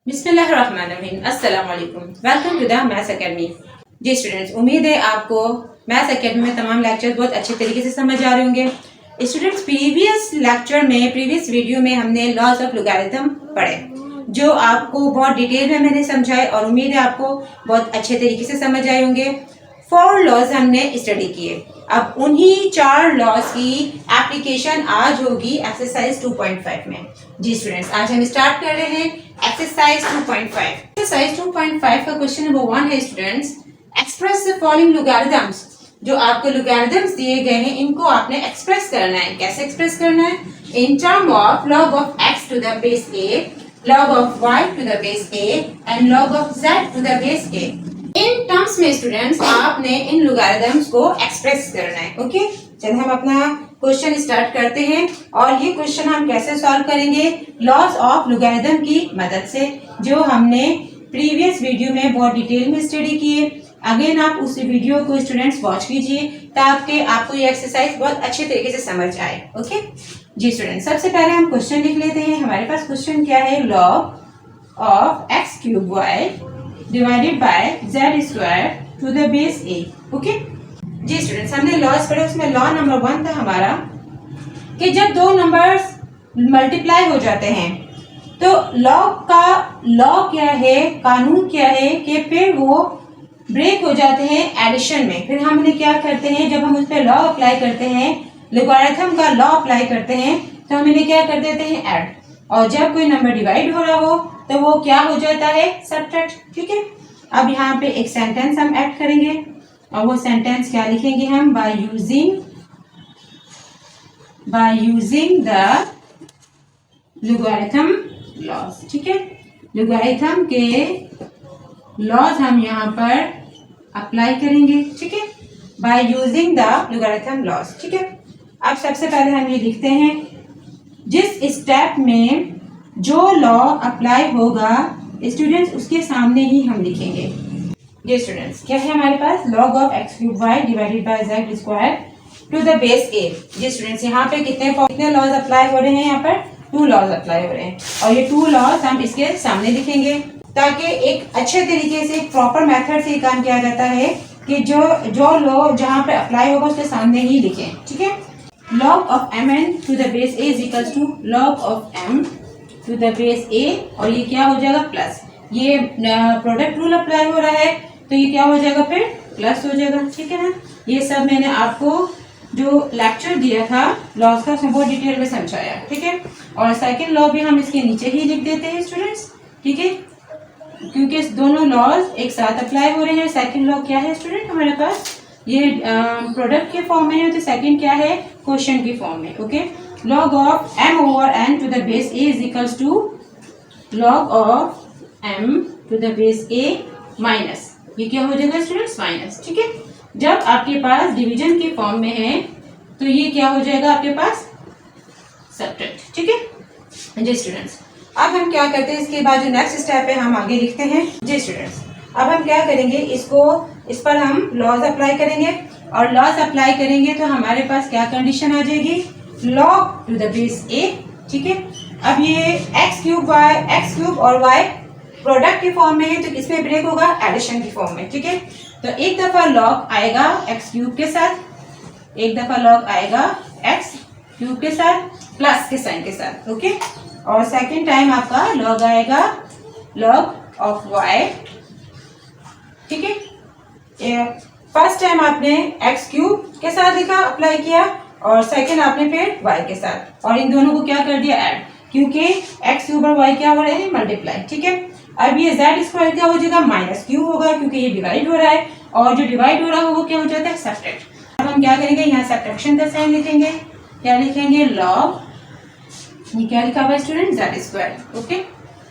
बिस्मिल्लाहिर्रहमानिर्रहीम। अस्सलाम वालेकुम। Welcome to the maths academy. जी स्टूडेंट्स, उम्मीद है आपको मैथ्स एकेडमी में तमाम लेक्चर बहुत अच्छे तरीके से समझ आ रहे होंगे। स्टूडेंट्स, प्रीवियस वीडियो में हमने लॉज ऑफ लॉगरिथम पढ़े, जो आपको बहुत डिटेल में मैंने समझाए और उम्मीद है आपको बहुत अच्छे तरीके से समझ आए होंगे। 4 लॉज हमने स्टडी किए। अब उन्हीं 4 लॉज की एप्लीकेशन आज होगी एक्सरसाइज 2.5 में। जी स्टूडेंट्स, आज हम स्टार्ट कर रहे हैं एक्सरसाइज 2.5। एक्सरसाइज 2.5 का क्वेश्चन नंबर 1 है students, express the following logarithms. जो आपको लॉगरिथम्स दिए गए हैं इनको आपने एक्सप्रेस करना है। कैसे एक्सप्रेस करना है? In term of log of x to the base a, log of y to the base a and log of z to the base a। In terms में स्टूडेंट्स आपने इन लॉगरिथम्स को express करना है। Okay, चलिए हम अपना question start करते हैं। और ये क्वेश्चन हम कैसे सॉल्व करेंगे? लॉज ऑफ लॉगरिथम की मदद से, जो हमने प्रीवियस वीडियो में बहुत डिटेल में स्टडी किए। अगेन आप उस वीडियो को स्टूडेंट्स वॉच कीजिए ताकि आपको ये एक्सरसाइज बहुत अच्छे तरीके से समझ आए। ओके जी स्टूडेंट्स, सबसे पहले हम क्वेश्चन लिख लेते हैं। हमारे पास क्वेश्चन क्या है? Log of X cube Y divided by Z square to the base A. Okay जी स्टूडेंट्स, हमने लॉज पढ़े, उसमें लॉ नंबर 1 था हमारा कि जब दो नंबर्स मल्टीप्लाई हो जाते हैं तो लॉ क्या है, कानून क्या है कि फिर वो ब्रेक हो जाते हैं एडिशन में। फिर हमने क्या करते हैं, जब हम उस पर लॉ अप्लाई करते हैं, लॉगरिथम का लॉ अप्लाई करते हैं, तो हम इन्हें क्या कर देते हैं? ऐड। और जब कोई नंबर डिवाइड हो रहा हो तो वो क्या हो जाता है? सब्ट्रैक्ट। ठीक है, अब यहाँ पे एक सेंटेंस हम ऐड करेंगे और वो सेंटेंस क्या लिखेंगे हम? By using the logarithm laws. ठीक है, लॉगरिथम के लॉज हम यहाँ पर अप्लाई करेंगे। ठीक है, by using the logarithm laws. ठीक है, अब सबसे पहले हम ये लिखते हैं, जिस स्टेप में जो लॉ अप्लाई होगा स्टूडेंट्स उसके सामने ही हम लिखेंगे। ये स्टूडेंट्स क्या है हमारे पास? Log of X cube Y divided by Z square to the base A. जी स्टूडेंट्स, यहाँ पे कितने लॉज अप्लाई हो रहे हैं? यहाँ पर 2 लॉज अप्लाई हो रहे हैं और ये 2 लॉज हम इसके सामने लिखेंगे ताकि एक अच्छे तरीके से प्रॉपर मेथड से काम किया जाता है कि जो लॉ जहाँ पे अप्लाई होगा उसके सामने ही लिखें। ठीक है, log of mn to the base a is equals to log of m to the base a, और ये क्या हो जाएगा? प्लस। ये प्रोडक्ट रूल अप्लाई हो रहा है तो ये क्या हो जाएगा? फिर प्लस हो जाएगा। ठीक है ना, ये सब मैंने आपको जो लेक्चर दिया था लॉज का उसमें बहुत डिटेल में समझाया। ठीक है, और सेकंड लॉ भी हम इसके नीचे ही लिख देते हैं स्टूडेंट्स। ठीक है, क्योंकि दोनों लॉज एक साथ अप्लाई हो रहे हैं। सेकंड लॉ क्या है स्टूडेंट हमारे पास? ये प्रोडक्ट के फॉर्म में है तो सेकंड क्या है? क्वेश्चन की फॉर्म में। Okay, log of m over n to the base a is equals to log of m to the base a minus, ये क्या हो जाएगा स्टूडेंट्स? माइनस। ठीक है, जब आपके पास डिवीजन के फॉर्म में है तो ये क्या हो जाएगा आपके पास? सब्ट्रैक्ट। ठीक है जी स्टूडेंट्स, अब हम क्या करते हैं, इसके बाद जो नेक्स्ट स्टेप है हम आगे लिखते हैं। जी स्टूडेंट्स, अब हम क्या करेंगे, इस पर हम लॉज अप्लाई करेंगे और लॉज अप्लाई करेंगे तो हमारे पास क्या कंडीशन आ जाएगी? Log to the base A. ठीक है, अब ये एक्स क्यूब और वाई प्रोडक्ट के फॉर्म में है तो किसमें ब्रेक होगा? एडिशन की फॉर्म में। ठीक है, तो एक दफा लॉग आएगा एक्स क्यूब के साथ, एक दफा लॉग आएगा एक्स क्यूब के साथ प्लस के साइन के साथ। ओके, और सेकेंड टाइम आपका लॉग आएगा लॉग ऑफ वाई। ठीक है, फर्स्ट टाइम आपने एक्स क्यूब के साथ लिखा, अप्लाई किया, और सेकंड आपने फिर वाई के साथ, और इन दोनों को क्या कर दिया? ऐड, क्योंकि एक्स क्यूब और वाई क्या हो रहे हैं? मल्टीप्लाई। ठीक है, अब ये जेड स्क्वायर क्या हो जाएगा? माइनस क्यू होगा क्योंकि ये डिवाइड हो रहा है, और जो डिवाइड हो रहा है वो क्या हो जाता है? सब्ट्रैक्ट। अब हम क्या करेंगे, यहाँ सब्ट्रैक्शन का साइन लिखेंगे। क्या लिखेंगे? लॉग, ये क्या लिखा हुआ है student? Z square. Okay,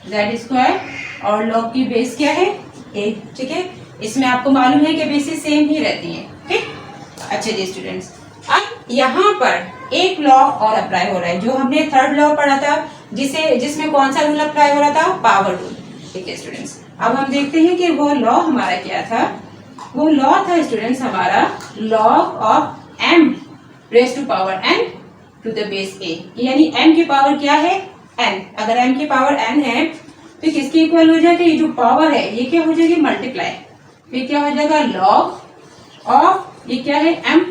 Z square, और लॉग की बेस क्या है? ए। ठीक है, इसमें आपको मालूम है कि बेसिस सेम ही रहती हैं। ठीक, अच्छा जी स्टूडेंट्स, अब यहाँ पर एक लॉ और अप्लाई हो रहा है, जो हमने थर्ड लॉ पढ़ा था जिसमें कौन सा रूल अप्लाई हो रहा था? Power rule. ठीक है स्टूडेंट्स, अब हम देखते हैं कि वो लॉ हमारा क्या था। वो लॉ था स्टूडेंट्स हमारा log of m raise to power n to the base a, यानी m की पावर क्या है? n। अगर m की पावर n है तो किसके इक्वल हो जाएगा, ये जो पावर है ये क्या हो जाएगी मल्टीप्लाई, फिर क्या हो जाएगा लॉग ऑफ ये क्या है m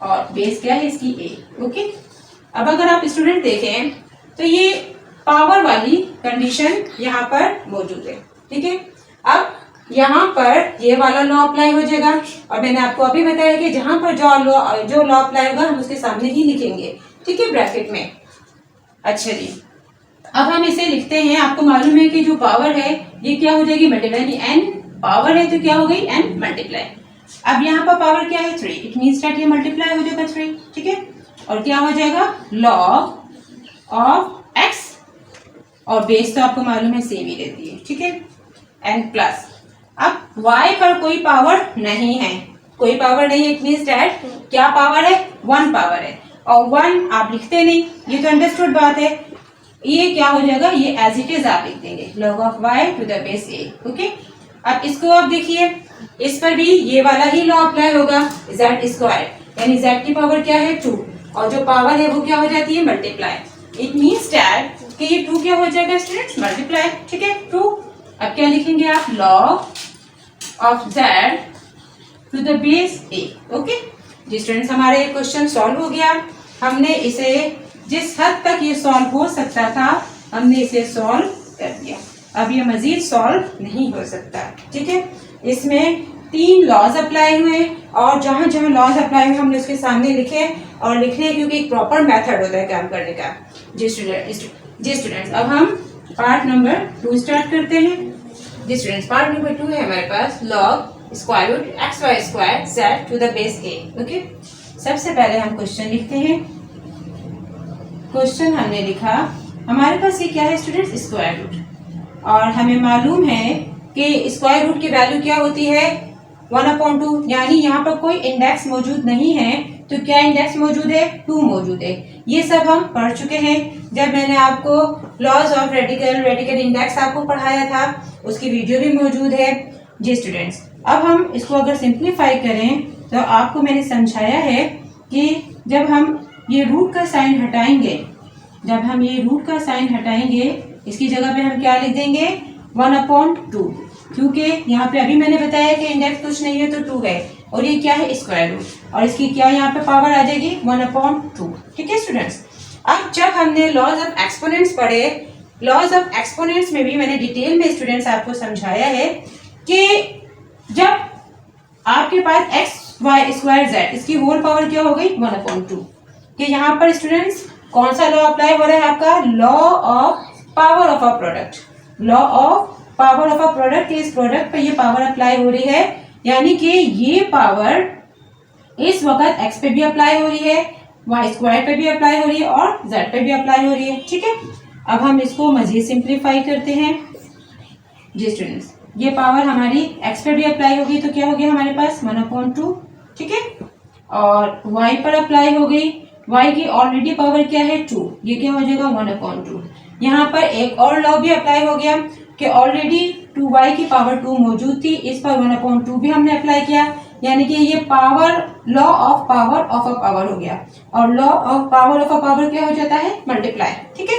और बेस क्या है इसकी a। ओके, अब अगर आप स्टूडेंट देखें तो ये पावर वाली कंडीशन यहाँ पर मौजूद है। ठीक है, अब यहाँ पर ये वाला लॉ अप्लाई हो जाएगा और मैंने आपको अभी बताया कि जहां पर जो लॉ अप्लाई होगा हम उसके सामने ही लिखेंगे। ठीक है, ब्रैकेट में। अच्छा जी, अब हम इसे लिखते हैं। आपको मालूम है कि जो पावर है ये क्या हो जाएगी मल्टीप्लाई, n पावर है तो क्या हो गई n मल्टीप्लाई। अब यहाँ पर पावर क्या है 3, इट मीन्स दैट ये मल्टीप्लाई हो जाएगा 3। ठीक है, और क्या हो जाएगा लॉग ऑफ x और बेस तो आपको मालूम है सेम ही रहती है। ठीक है, n प्लस। अब y पर कोई पावर नहीं है, कोई पावर नहीं है, इट मीन्स दैट क्या पावर है 1 पावर है और 1 आप लिखते नहीं, ये तो अंडरस्टूड बात है। ये क्या हो जाएगा, ये एज इट इज आप लिख देंगे log of y to the base a। Okay, अब इसको आप देखिए, इस पर भी ये वाला ही लॉ अप्लाई होगा z स्क्वायर, यानी z की पावर क्या है 2 और जो पावर है वो क्या हो जाती है मल्टीप्लाई। इट मीन्स दैट कि ये 2 क्या हो जाएगा स्टूडेंट्स मल्टीप्लाई। ठीक है, 2। अब क्या लिखेंगे आप log of z to the base a। Okay जी स्टूडेंट्स, हमारा ये क्वेश्चन सॉल्व हो गया। हमने इसे जिस हद तक ये सॉल्व हो सकता था हमने इसे सॉल्व कर दिया, अब ये मजीद सॉल्व नहीं हो सकता। ठीक है, इसमें 3 लॉज अप्लाई हुए और जहां जहां लॉज अप्लाई हुए हमने उसके सामने लिखे और लिखने क्योंकि एक प्रॉपर मेथड होता है काम करने का। जी स्टूडेंट्स, अब हम पार्ट नंबर 2 स्टार्ट करते हैं। जी स्टूडेंट्स, पार्ट नंबर 2 है हमारे पास log square root X Y square Z to the base A. Okay, सबसे पहले हम क्वेश्चन लिखते हैं। क्वेश्चन हमने लिखा, हमारे पास ये क्या है स्टूडेंट्स स्क्वायर रूट और हमें मालूम है कि स्क्वायर रूट की वैल्यू क्या होती है 1/2, यानी यहाँ पर कोई इंडेक्स मौजूद नहीं है तो क्या इंडेक्स मौजूद है 2 मौजूद है। ये सब हम पढ़ चुके हैं जब मैंने आपको लॉज ऑफ रेडिकल इंडेक्स आपको पढ़ाया था, उसकी वीडियो भी मौजूद है। जी स्टूडेंट्स, अब हम इसको अगर सिंप्लीफाई करें तो आपको मैंने समझाया है कि जब हम ये रूट का साइन हटाएंगे, जब हम ये रूट का साइन हटाएंगे इसकी जगह पे हम क्या लिख देंगे 1/2, क्योंकि यहाँ पे अभी मैंने बताया कि इंडेक्स कुछ नहीं है तो 2 है और ये क्या है स्क्वायर रूट और इसकी क्या यहाँ पे पावर आ जाएगी 1/2। ठीक है स्टूडेंट्स, अब जब हमने लॉज ऑफ एक्सपोनेंट्स पढ़े, लॉज ऑफ एक्सपोनेंट्स में भी मैंने डिटेल में स्टूडेंट्स आपको समझाया है कि जब आपके पास एक्स वाई स्क्वायर जेड इसकी होल पावर क्या हो गई 1/2, कि यहाँ पर स्टूडेंट्स कौन सा लॉ अप्लाई हो रहा है आपका law of power of a product, law of power of a product के इस प्रोडक्ट पे ये पावर अप्लाई हो रही है, यानी कि ये पावर इस वक्त x पे भी अप्लाई हो रही है, y स्क्वायर पे भी अप्लाई हो रही है और z पे भी अप्लाई हो रही है। ठीक है, अब हम इसको मजीद सिंप्लीफाई करते हैं। जी स्टूडेंट्स, ये पावर हमारी x पे भी अप्लाई होगी तो क्या हो गया हमारे पास 1/2। ठीक है, और y पर अप्लाई हो गई, y की ऑलरेडी पावर क्या है 2, ये क्या हो जाएगा 1/2। यहाँ पर एक और लॉ भी अप्लाई हो गया कि ऑलरेडी 2y की पावर 2 मौजूद थी, इस पर 1/2 भी हमने अप्लाई किया, यानी कि ये power law of power of a power हो गया और law of power of a power क्या हो जाता है मल्टीप्लाई। ठीक है,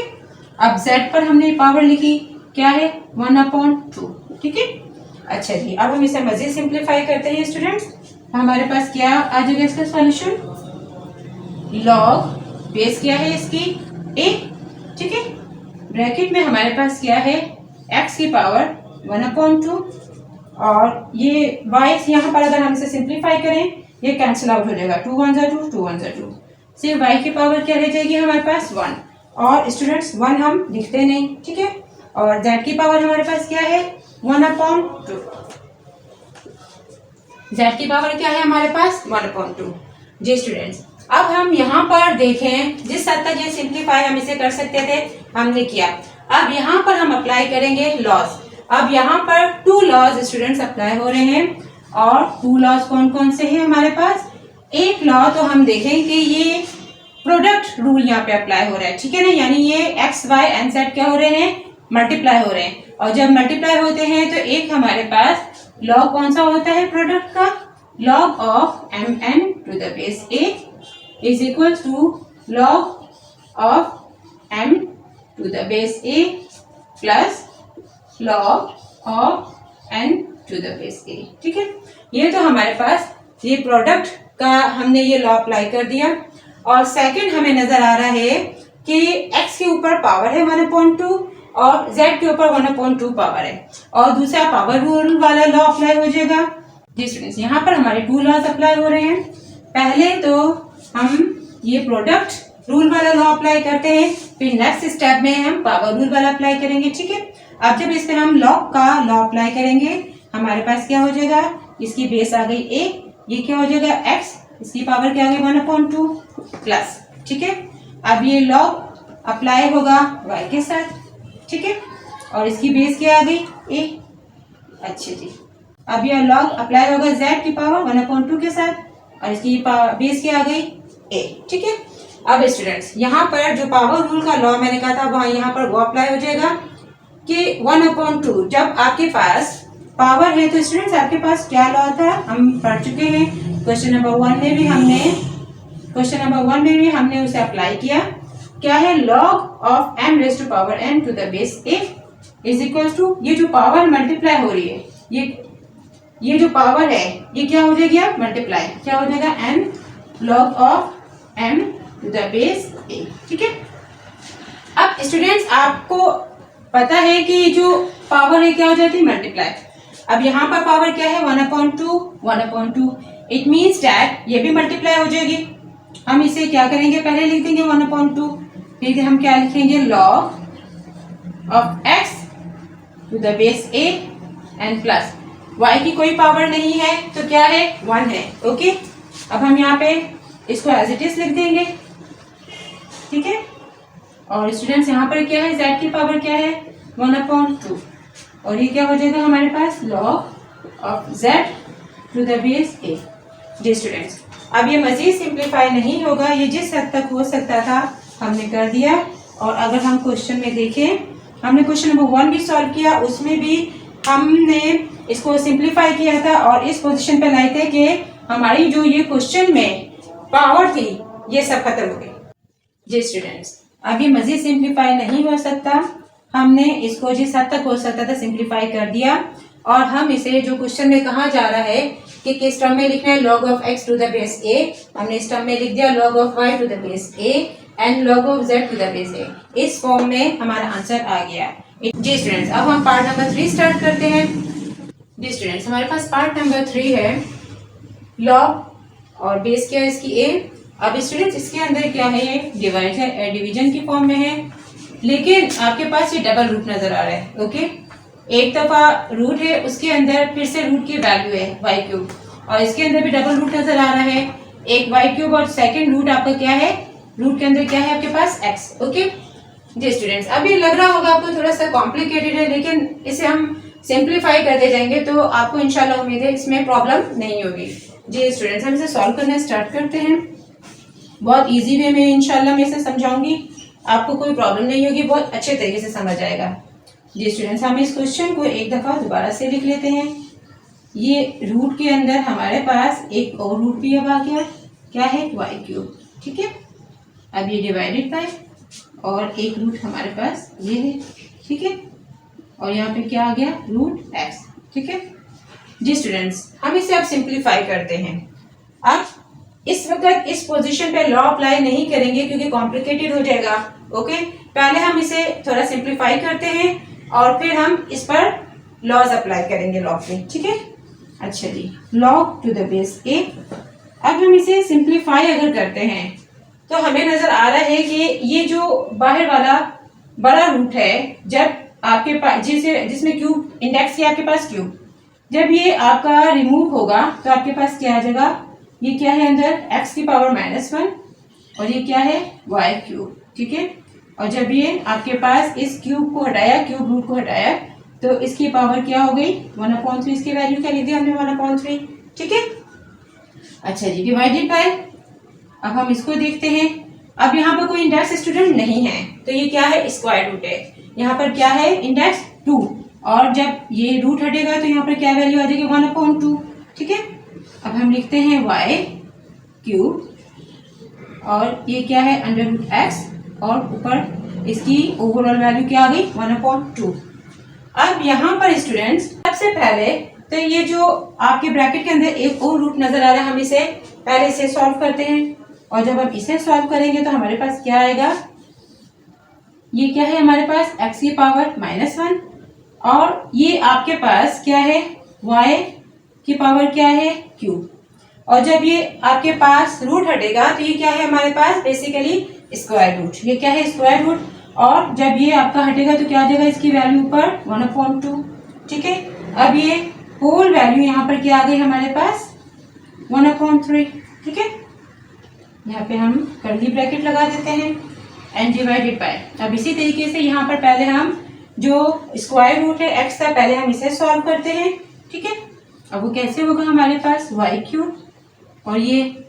अब z पर हमने पावर लिखी क्या है 1/2। ठीक है, अच्छा जी, अब हम इसे मजीद सिंप्लीफाई करते हैं स्टूडेंट्स। हमारे पास क्या आ जाएगा इसका सॉल्यूशन, लॉग बेस क्या है इसकी a। ठीक है, ब्रैकेट में हमारे पास क्या है x की पावर 1/2 और ये y यहाँ पर अगर हम इसे सिंप्लीफाई करें ये कैंसिल आउट हो जाएगा, 2 1 2 2 1 2, सिर्फ y की पावर क्या रह जाएगी हमारे पास 1 और स्टूडेंट्स 1 हम लिखते नहीं। ठीक है, और z की पावर हमारे पास क्या है 1/2, z की पावर क्या है हमारे पास 1/2। जी स्टूडेंट्स, अब हम यहाँ पर देखें जिस हद तक ये सिंप्लीफाई हम इसे कर सकते थे हमने किया, अब यहाँ पर हम अप्लाई करेंगे लॉज। अब यहाँ पर 2 लॉज स्टूडेंट्स अप्लाई हो रहे हैं और 2 लॉज कौन कौन से हैं हमारे पास, एक लॉ तो हम देखें कि ये प्रोडक्ट रूल यहाँ पे अप्लाई हो रहा है। ठीक है ना, यानी ये एक्स वाई एंड जेड क्या हो रहे हैं मल्टीप्लाई हो रहे हैं और जब मल्टीप्लाई होते हैं तो एक हमारे पास लॉग कौन सा होता है प्रोडक्ट का, log of mn to the base a is equal to log of m to the base a plus log of n to the base a। ठीक है, ये तो हमारे पास ये प्रोडक्ट का हमने ये लॉ अप्लाई कर दिया। और सेकंड हमें नजर आ रहा है कि x के ऊपर पावर है 1/2 और z के ऊपर 1/2 पावर है, और दूसरा पावर रूल वाला लॉ अप्लाई हो जाएगा। जी स्टूडेंट्स, यहाँ पर हमारे 2 लॉज अप्लाई हो रहे हैं। पहले तो हम ये प्रोडक्ट रूल वाला लॉ अप्लाई करते हैं, फिर नेक्स्ट स्टेप में हम पावर रूल वाला अप्लाई करेंगे। ठीक है, अब जब इस पे हम लॉग का लॉ अप्लाई करेंगे, हमारे पास क्या हो जाएगा, इसकी बेस आ गई a, ये क्या हो जाएगा x, इसकी पावर क्या आ गई 1/2 प्लस। ठीक है, अब ये लॉग अप्लाई होगा y के साथ। ठीक है, और इसकी बेस क्या आ गई a। अच्छा जी, अब ये लॉग अप्लाई होगा z की पावर 1/2 के साथ, और इसकी बेस क्या आ गई a। ठीक है, अब स्टूडेंट्स यहाँ पर जो पावर रूल का लॉ मैंने कहा था वहां यहाँ पर वो अप्लाई हो जाएगा कि 1/2 जब आपके पास पावर है तो स्टूडेंट्स आपके पास क्या लॉ था, हम पढ़ चुके हैं क्वेश्चन नंबर 1 में भी हमने उसे अप्लाई किया। क्या है, log of m raise to power n to the base a is equal to, ये जो पावर मल्टीप्लाई हो रही है, ये जो पावर है ये क्या हो जाएगी, आप मल्टीप्लाई क्या हो जाएगा n log of m to the base a। ठीक है, अब स्टूडेंट्स आपको पता है कि जो पावर है क्या हो जाती है मल्टीप्लाई। अब यहाँ पर पावर क्या है 1/2, इट मीन्स डैट ये भी मल्टीप्लाई हो जाएगी। हम इसे क्या करेंगे, पहले लिख देंगे 1/2, फिर हम क्या लिखेंगे log of x to the base a and plus y की कोई पावर नहीं है तो क्या है 1 है। ओके, अब हम यहाँ पे इसको एज इट इज लिख देंगे। ठीक है, और स्टूडेंट्स यहाँ पर क्या है, z की पावर क्या है 1/2, और ये क्या हो जाएगा हमारे पास log of z to the base a। जी स्टूडेंट्स, अब ये मजीद सिंप्लीफाई नहीं होगा, ये जिस हद तक हो सकता था हमने कर दिया। और अगर हम क्वेश्चन में देखें, हमने क्वेश्चन नंबर 1 भी सॉल्व किया, उसमें भी हमने इसको सिंप्लीफाई किया था और इस पोजीशन पे लाए थे कि हमारी जो ये क्वेश्चन में पावर थी ये सब खत्म हो गई। जी स्टूडेंट्स, अब ये मजीद सिंप्लीफाई नहीं हो सकता, हमने इसको जिस हद तक हो सकता था सिंप्लीफाई कर दिया। और हम इसे जो क्वेश्चन में कहा जा रहा है कि किस टर्म में लिखना है, log of x to the base a, हमने इस टर्म में लिख दिया log of y to the base a and log of z to the base a। इस फॉर्म में हमारा आंसर आ गया। जी स्टूडेंट्स, अब हम पार्ट नंबर 3 स्टार्ट करते हैं। जी स्टूडेंट्स, हमारे पास पार्ट नंबर 3 है, log और बेस क्या है इसकी a। अब स्टूडेंट्स इसके अंदर क्या है, ये डिवीजन की फॉर्म में है, लेकिन आपके पास ये डबल रूट नजर आ रहा है। ओके, एक दफा रूट है, उसके अंदर फिर से रूट की वैल्यू है y3, और इसके अंदर भी डबल रूट नजर आ रहा है, एक y3 और सेकंड रूट आपका क्या है, रूट के अंदर क्या है आपके पास x। ओके जी स्टूडेंट्स, अब ये लग रहा होगा आपको थोड़ा सा कॉम्प्लिकेटेड है, लेकिन इसे हम सिंप्लीफाई करते जाएंगे तो आपको इंशाल्लाह उम्मीद है इसमें प्रॉब्लम नहीं होगी। जी स्टूडेंट्स, हम इसे सॉल्व करना स्टार्ट करते हैं। बहुत ईजी वे में इंशाल्लाह मैं इसे समझाऊंगी, आपको कोई प्रॉब्लम नहीं होगी, बहुत अच्छे तरीके से समझ आएगा। जी स्टूडेंट्स, हम इस क्वेश्चन को एक दफ़ा दोबारा से लिख लेते हैं। ये रूट के अंदर हमारे पास एक और रूट भी अब आ गया, क्या है y3। ठीक है, अब ये डिवाइडेड बाय और एक रूट हमारे पास ये है। ठीक है, और यहाँ पे क्या आ गया रूट x। ठीक है जी स्टूडेंट्स, हम इसे अब सिंप्लीफाई करते हैं। अब इस वक्त इस पोजीशन पे लॉ अप्लाई नहीं करेंगे क्योंकि कॉम्प्लिकेटेड हो जाएगा। ओके, पहले हम इसे थोड़ा सिंप्लीफाई करते हैं और फिर हम इस पर लॉज अप्लाई करेंगे लॉ पे। ठीक है, अच्छा जी, log to the base a। अब हम इसे सिंप्लीफाई अगर करते हैं तो हमें नजर आ रहा है कि ये जो बाहर वाला बड़ा रूट है, जब आपके पास जिसमें क्यूब इंडेक्स है आपके पास क्यूब, जब ये आपका रिमूव होगा तो आपके पास क्या आ जाएगा, ये क्या है अंदर x की पावर -1 और ये क्या है y3। ठीक है, और जब ये आपके पास इस क्यूब को हटाया, क्यूब रूट को हटाया, तो इसकी पावर क्या हो गई 1/3। इसकी वैल्यू क्या लिख दी हमने 1/3। ठीक है, अच्छा जी, डिवाइडेड बाय, अब हम इसको देखते हैं। अब यहाँ पर कोई इंडेक्स स्टूडेंट नहीं है तो ये क्या है स्क्वायर रूट है, यहाँ पर क्या है इंडेक्स 2, और जब ये रूट हटेगा तो यहाँ पर क्या वैल्यू आ जाएगी 1/2। ठीक है, अब हम लिखते हैं y3 और ये क्या है √x और ऊपर इसकी ओवरऑल वैल्यू क्या आ गई 1/2। अब यहाँ पर स्टूडेंट्स सबसे पहले तो ये जो आपके ब्रैकेट के अंदर एक और रूट नजर आ रहा है, हम इसे पहले इसे सॉल्व करते हैं। और जब हम इसे सॉल्व करेंगे तो हमारे पास क्या आएगा, ये क्या है हमारे पास x की पावर -1 और ये आपके पास क्या है y की पावर क्या है q। और जब ये आपके पास रूट हटेगा तो ये क्या है हमारे पास बेसिकली स्क्वायर रूट, ये क्या है स्क्वायर रूट। और जब ये आपका हटेगा तो क्या आ जाएगा, इसकी वैल्यू ऊपर 1/2। ठीक है, अब ये होल वैल्यू यहाँ पर क्या आ गई हमारे पास 1/3। ठीक है, यहाँ पे हम कर्ली ब्रैकेट लगा देते हैं एंड डिवाइडेड बाय। अब इसी तरीके से यहाँ पर पहले हम जो स्क्वायर रूट है x का पहले हम इसे सॉल्व करते हैं। ठीक है, अब वो कैसे होगा हमारे पास y³ और ये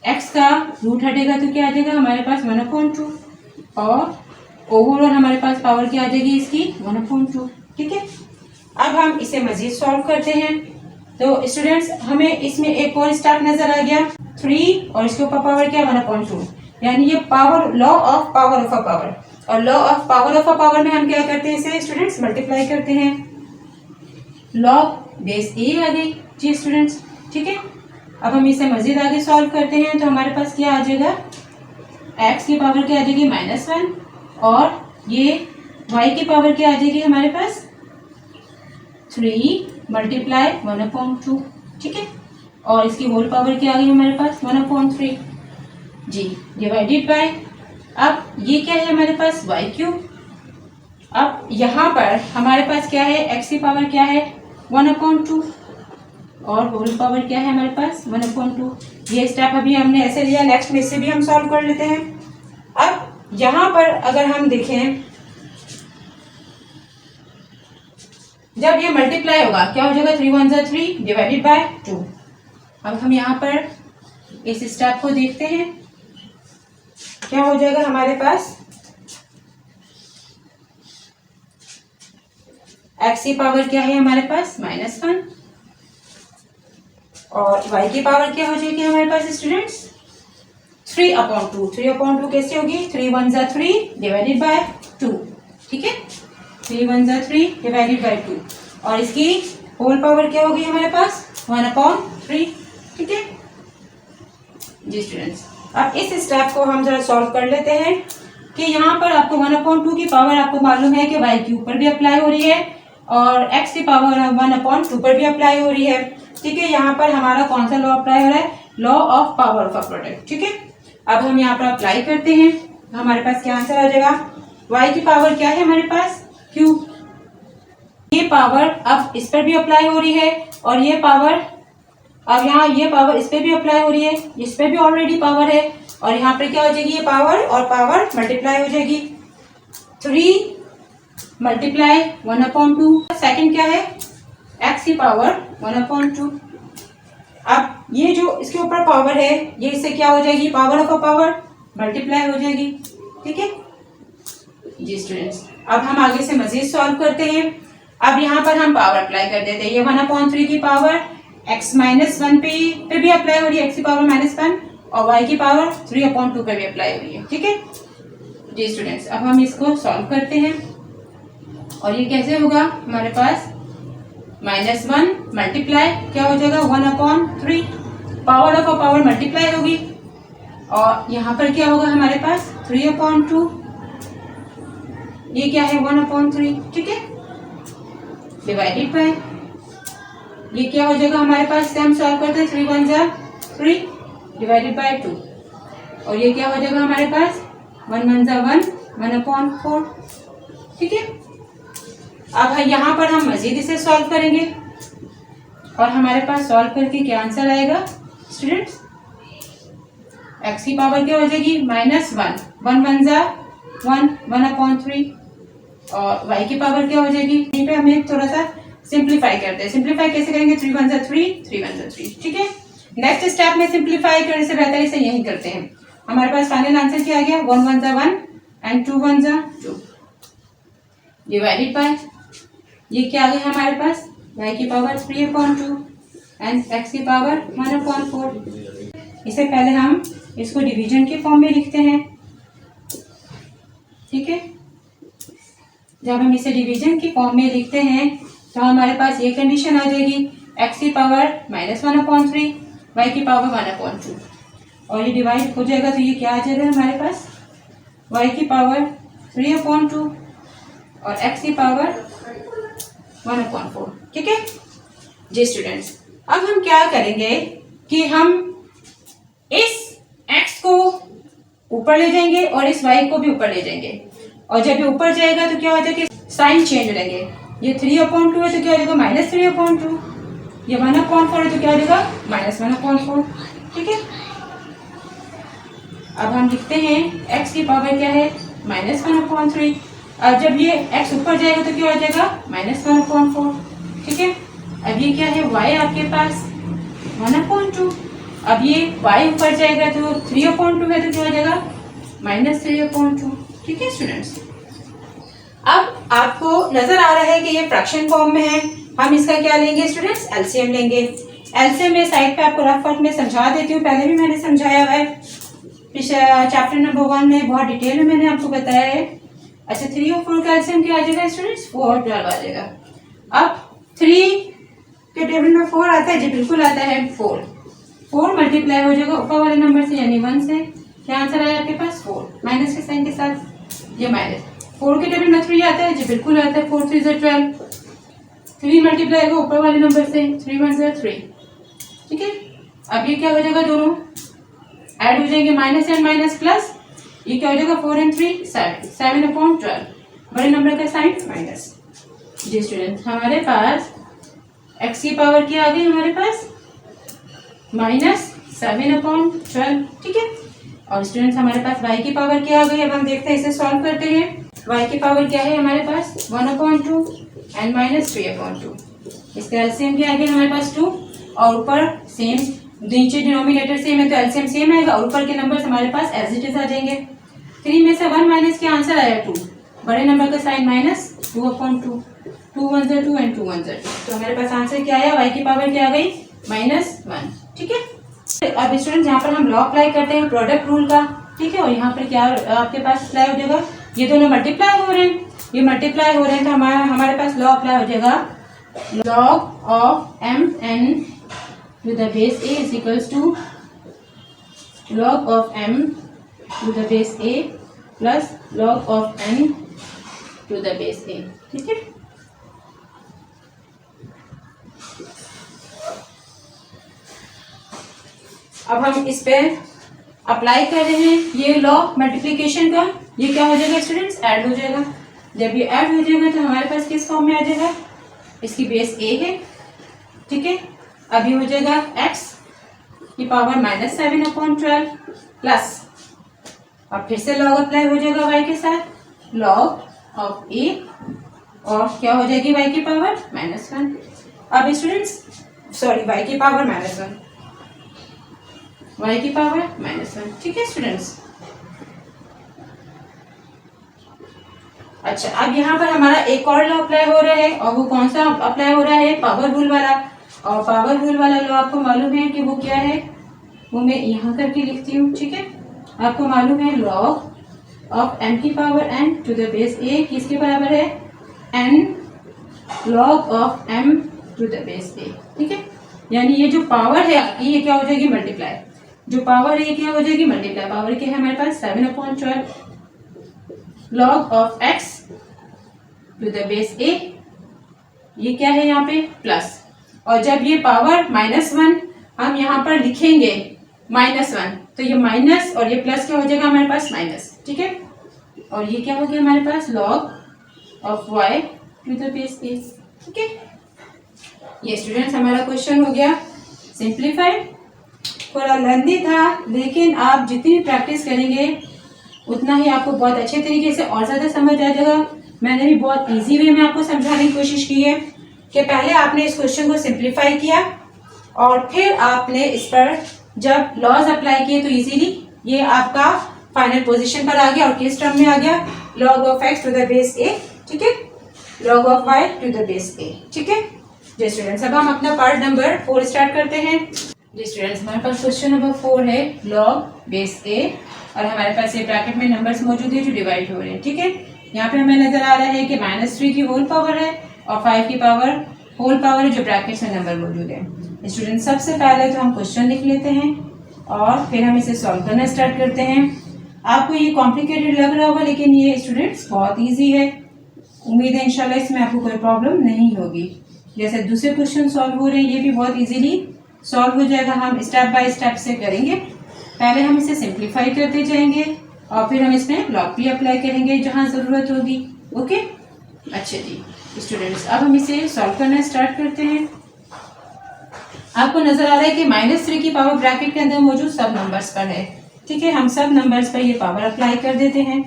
x का रूट हटेगा तो क्या आ जाएगा हमारे पास 1/2 और ओवरऑल हमारे पास पावर क्या आ जाएगी इसकी 1/2। ठीक है, अब हम इसे मजीद सॉल्व करते हैं। तो स्टूडेंट्स हमें इसमें एक और स्टेप नजर आ गया 3 और इसके ऊपर पावर क्या 1/2, यानी ये power law of power of a power. और लॉ ऑफ पावर में हम क्या करते हैं इसे स्टूडेंट्स मल्टीप्लाई करते हैं, लॉग बेस ए आ गई जी स्टूडेंट्स। ठीक है, अब हम इसे मजीद आगे सॉल्व करते हैं तो हमारे पास क्या आ जाएगा, x की पावर क्या आ जाएगी -1 और ये y की पावर क्या आ जाएगी हमारे पास 3 मल्टीप्लाई 1/2। ठीक है, और इसकी होल पावर क्या आ गई हमारे पास 1/3 जी डिवाइडेड बाय। अब ये क्या है हमारे पास y³। अब यहाँ पर हमारे पास क्या है x की पावर क्या है 1/2 और होल पावर क्या है हमारे पास 1/2। ये स्टेप अभी हमने ऐसे लिया, नेक्स्ट में इससे भी हम सॉल्व कर लेते हैं। अब यहाँ पर अगर हम देखें जब ये मल्टीप्लाई होगा क्या हो जाएगा 3 × 1 = 3 डिवाइडेड बाय 2। अब हम यहाँ पर इस स्टेप को देखते हैं क्या हो जाएगा हमारे पास, x की पावर क्या है हमारे पास -1 और y की पावर क्या हो जाएगी हमारे पास स्टूडेंट्स 3/2। 3/2 कैसे होगी 3 × 1 = 3 डिवाइडेड बाय 2। ठीक है, 3 × 1 = 3 डिवाइडेड बाय 2 और इसकी होल पावर क्या होगी हमारे पास 1/3। ठीक है जी स्टूडेंट्स, अब इस स्टेप को हम जरा सॉल्व कर लेते हैं कि यहाँ पर आपको 1/2 की पावर आपको मालूम है कि y के ऊपर भी अप्लाई हो रही है और x की पावर 1/2 पर भी अप्लाई हो रही है। ठीक है, यहाँ पर हमारा कौन सा लॉ अप्लाई हो रहा है, law of power of a product. ठीक है, अब हम यहाँ पर अप्लाई करते हैं, हमारे पास क्या आंसर आ जाएगा, y की पावर क्या है हमारे पास q, ये पावर अब इस पर भी अप्लाई हो रही है और ये पावर अब यहाँ ये पावर इस पे भी अप्लाई हो रही है, इस पे भी ऑलरेडी पावर है और यहाँ पे क्या हो जाएगी ये पावर और पावर मल्टीप्लाई हो जाएगी 3 मल्टीप्लाई 1/2। सेकंड क्या है x की पावर 1/2। अब ये जो इसके ऊपर पावर है ये इससे क्या हो जाएगी power of a power multiply हो जाएगी। ठीक है जी स्टूडेंट्स, अब हम आगे से मजीद सॉल्व करते हैं। अब यहाँ पर हम पावर अप्लाई कर देते हैं, ये 1/3 की पावर x -1 पे भी अप्लाई हो रही है, x की पावर -1 और y की पावर 3/2 पे भी अप्लाई हो रही है। ठीक है जी स्टूडेंट्स, अब हम इसको सॉल्व करते हैं और ये कैसे होगा हमारे पास -1 मल्टीप्लाई क्या हो जाएगा 1/3, पावर ऑफ पावर मल्टीप्लाई होगी और यहाँ पर क्या होगा हमारे पास 3/2, ये क्या है 1/3। ठीक है, डिवाइडेड बाय ये क्या हो जाएगा हमारे पास, से हम सॉल्व करते हैं 3 × 1 = 3 डिवाइडेड बाय 2 और ये क्या हो जाएगा हमारे पास 1 × 1 = 1/4। ठीक है, अब यहाँ पर हम मजीद इसे सॉल्व करेंगे और हमारे पास सॉल्व करके क्या आंसर आएगा स्टूडेंट्स, x की पावर क्या हो जाएगी -1 1 × 1 1/3 और y की पावर क्या हो जाएगी, यहीं पे हमें थोड़ा सा सिंप्लीफाई करते हैं। सिंप्लीफाई कैसे करेंगे 3 × 1 = 3 3 × 1 = 3। ठीक है, नेक्स्ट स्टेप में सिंप्लीफाई करने से बेहतर इसे यही करते हैं। हमारे पास फाइनल आंसर क्या आ गया 1 × 1 = 1 एंड 2 × 1 = 2 डिवाइडेड बाय ये क्या आ गया हमारे पास y की पावर 3/2 एंड x की पावर 1/4। इसे पहले हम इसको डिवीजन के फॉर्म में लिखते हैं। ठीक है, जब हम इसे डिवीजन की फॉर्म में लिखते हैं तो हमारे पास ये कंडीशन आ जाएगी x की पावर -1/3 y की पावर 1/2 और ये डिवाइड हो जाएगा तो ये क्या आ जाएगा हमारे पास y की पावर 3/2 और x की पावर 1/4। ठीक है जी स्टूडेंट्स, अब हम क्या करेंगे कि हम इस x को ऊपर ले जाएंगे और इस y को भी ऊपर ले जाएंगे और जब ये ऊपर जाएगा तो क्या हो जाएगा साइन चेंज हो जाएंगे। ये 3/2 है तो क्या हो जाएगा -3/2, ये 1/4 है तो क्या हो जाएगा -1/4। ठीक है, अब हम लिखते हैं x की पावर क्या है -1/3 और जब ये x ऊपर जाएगा तो क्या हो जाएगा -1/4। ठीक है, अब ये क्या है y आपके पास 1/2, अब ये y ऊपर जाएगा तो 3/2 है तो क्या हो जाएगा -3/2। ठीक है स्टूडेंट्स, अब आपको नजर आ रहा है कि ये फ्रैक्शन फॉर्म में है, हम इसका क्या लेंगे स्टूडेंट्स एलसीएम लेंगे। एलसीएम में साइड पे आपको रफ वर्क में समझा देती हूँ, पहले भी मैंने समझाया हुआ है, चैप्टर नंबर 1 में बहुत डिटेल में मैंने आपको बताया है। अच्छा 3 और 4 का एलसीएम क्या आ जाएगा स्टूडेंट्स 4 और 12 आ जाएगा। अब 3 के टेबल में 4 आता है जी, बिल्कुल आता है 4 मल्टीप्लाई हो जाएगा ऊपर वाले नंबर से यानी 1 से, क्या आंसर आया आपके पास 4 माइनस के साइन के साथ, ये माइनस 4 के टेबल में 3 आता है जी, बिल्कुल आता है 4 3 = 12, 3 मल्टीप्लाई होगा ऊपर वाले नंबर से 3 1 = 3। ठीक है, अब ये क्या हो जाएगा दोनों ऐड हो जाएंगे माइनस एंड माइनस प्लस, ये क्या हो जाएगा 4 and 3 7/12, बड़े नंबर का साइन माइनस। जी स्टूडेंट, हमारे पास x की पावर क्या आ गई हमारे पास -7/12। ठीक है, और स्टूडेंट्स हमारे पास y की पावर क्या आ गई, अब हम देखते हैं इसे सॉल्व करते हैं। y की पावर क्या है हमारे पास 1/2 एंड -3/2, इसका एलसीएम क्या आ गया हमारे पास 2 और ऊपर सेम, नीचे डिनोमिनेटर सेम है तो एलसीएम सेम आएगा और ऊपर के नंबर हमारे पास एज इट इज आ जाएंगे। 3 में से 1 माइनस के आंसर आया 2, बड़े नंबर का साइन -2/2, 2 1 = 2 एंड 2 1 = 2, तो हमारे पास आंसर क्या आया y की पावर क्या आ गई -1। ठीक है, अब स्टूडेंट यहाँ पर हम लॉ अप्लाई करते हैं प्रोडक्ट रूल का। ठीक है, और यहाँ पर क्या आपके पास अप्लाई हो जाएगा, ये दोनों मल्टीप्लाई हो रहे हैं, ये मल्टीप्लाई हो रहे हैं तो हमारे पास लॉ अप्लाई हो जाएगा log of mn to the base a is equals to log of m to the base a plus log of n to the base a। ठीक है, अब हम इस पे अप्लाई कर रहे हैं ये लॉ मल्टीप्लिकेशन का, ये क्या हो जाएगा स्टूडेंट्स ऐड हो जाएगा, जब ये ऐड हो जाएगा तो हमारे पास किस फॉर्म में आ जाएगा, इसकी बेस a है। ठीक है, अभी हो जाएगा x की पावर -7/12 प्लस, अब फिर से लॉग अप्लाई हो जाएगा y के साथ लॉग ऑफ a और क्या हो जाएगी y की पावर -1। अब स्टूडेंट्स y की पावर -1, y की पावर -1। ठीक है स्टूडेंट्स, अच्छा अब यहाँ पर हमारा एक और लॉ अप्लाई हो रहा है और वो कौन सा अप्लाई हो रहा है पावर रूल वाला, और पावर रूल वाला लॉ आपको मालूम है कि वो क्या है, वो मैं यहाँ करके लिखती हूँ। ठीक है, आपको मालूम है लॉग ऑफ m की power n to the base a किसके बराबर है n log of m to the base a। ठीक है, यानी ये जो पावर है आपकी ये क्या हो जाएगी मल्टीप्लाई, जो पावर है ये क्या हो जाएगी मल्टीप्लाई, पावर क्या है हमारे पास 7/12 log of x to the base a, ये क्या है यहाँ पे प्लस, और जब ये पावर -1 हम यहाँ पर लिखेंगे -1 तो ये माइनस और ये प्लस क्या हो जाएगा हमारे पास माइनस। ठीक है, और ये क्या हो गया हमारे पास log of y to the base a। ठीक है, ये स्टूडेंट्स हमारा क्वेश्चन हो गया सिंप्लीफाइड, थोड़ा लेंथी था लेकिन आप जितनी प्रैक्टिस करेंगे उतना ही आपको बहुत अच्छे तरीके से और ज़्यादा समझ आ जाएगा। मैंने भी बहुत इजी वे में आपको समझाने की कोशिश की है कि पहले आपने इस क्वेश्चन को सिंप्लीफाई किया और फिर आपने इस पर जब लॉज अप्लाई किए तो इजीली ये आपका फाइनल पोजीशन पर आ गया और किस टर्म में आ गया log of x to the base a। ठीक है, log of y to the base a। ठीक है जी स्टूडेंट्स, अब हम अपना पार्ट नंबर 4 स्टार्ट करते हैं। जी स्टूडेंट्स, हमारे पास क्वेश्चन नंबर 4 है log बेस a और हमारे पास ये ब्रैकेट में नंबर्स मौजूद है जो डिवाइड हो रहे हैं। ठीक है, यहाँ पे हमें नजर आ रहा है कि -3 की होल पावर है और 5 की पावर होल पावर है, जो ब्रैकेट्स में नंबर मौजूद है। स्टूडेंट सबसे पहले तो हम क्वेश्चन लिख लेते हैं और फिर हम इसे सॉल्व करना स्टार्ट करते हैं। आपको ये कॉम्प्लिकेटेड लग रहा होगा, लेकिन ये स्टूडेंट्स बहुत ईजी है। उम्मीद है इंशाल्लाह इसमें आपको कोई प्रॉब्लम नहीं होगी। जैसे दूसरे क्वेश्चन सॉल्व हो रहे हैं, ये भी बहुत इजीली सॉल्व हो जाएगा। हम स्टेप बाय स्टेप से करेंगे। पहले हम इसे सिंप्लीफाई करते जाएंगे और फिर हम इसमें लॉग भी अप्लाई करेंगे जहां जरूरत होगी। ओके, अच्छा जी स्टूडेंट्स, अब हम इसे सॉल्व करना स्टार्ट करते हैं। आपको नजर आ रहा है कि -3 की पावर ब्रैकेट के अंदर मौजूद सब नंबर्स पर है। ठीक है, हम सब नंबर्स पर ये पावर अप्लाई कर देते हैं।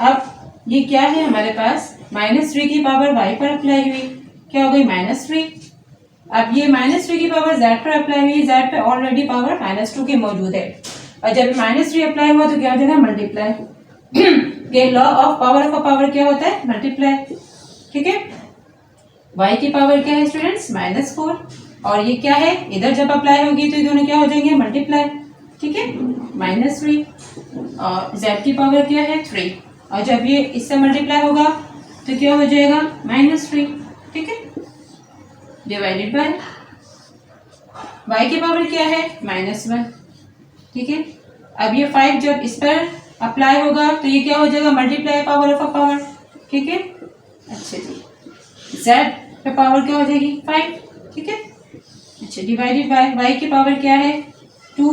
अब ये क्या है हमारे पास, -3 की पावर y पर अप्लाई हुई, क्या हो गई -3। अब ये -3 की पावर z पर अप्लाई हुई, z पे ऑलरेडी पावर -2 की मौजूद है, और जब -3 अप्लाई हुआ तो क्या हो जाएगा, मल्टीप्लाई। ये law of power of a power क्या होता है, मल्टीप्लाई। ठीक है, y की पावर क्या है स्टूडेंट्स, -4, और ये क्या है, इधर जब अप्लाई होगी तो ये दोनों क्या हो जाएंगे, मल्टीप्लाई। ठीक है, -3, और z की पावर क्या है, 3, और जब ये इससे मल्टीप्लाई होगा तो क्या हो जाएगा, -3। ठीक है, डिवाइडेड बाय y की पावर क्या है, -1। ठीक है, अब ये 5 जब इस पर अप्लाई होगा तो ये क्या हो जाएगा, multiply power of a power. ठीक है, अच्छा जी, z पे पावर क्या हो जाएगी, 5। ठीक है, अच्छा, डिवाइडेड बाय y की पावर क्या है, 2,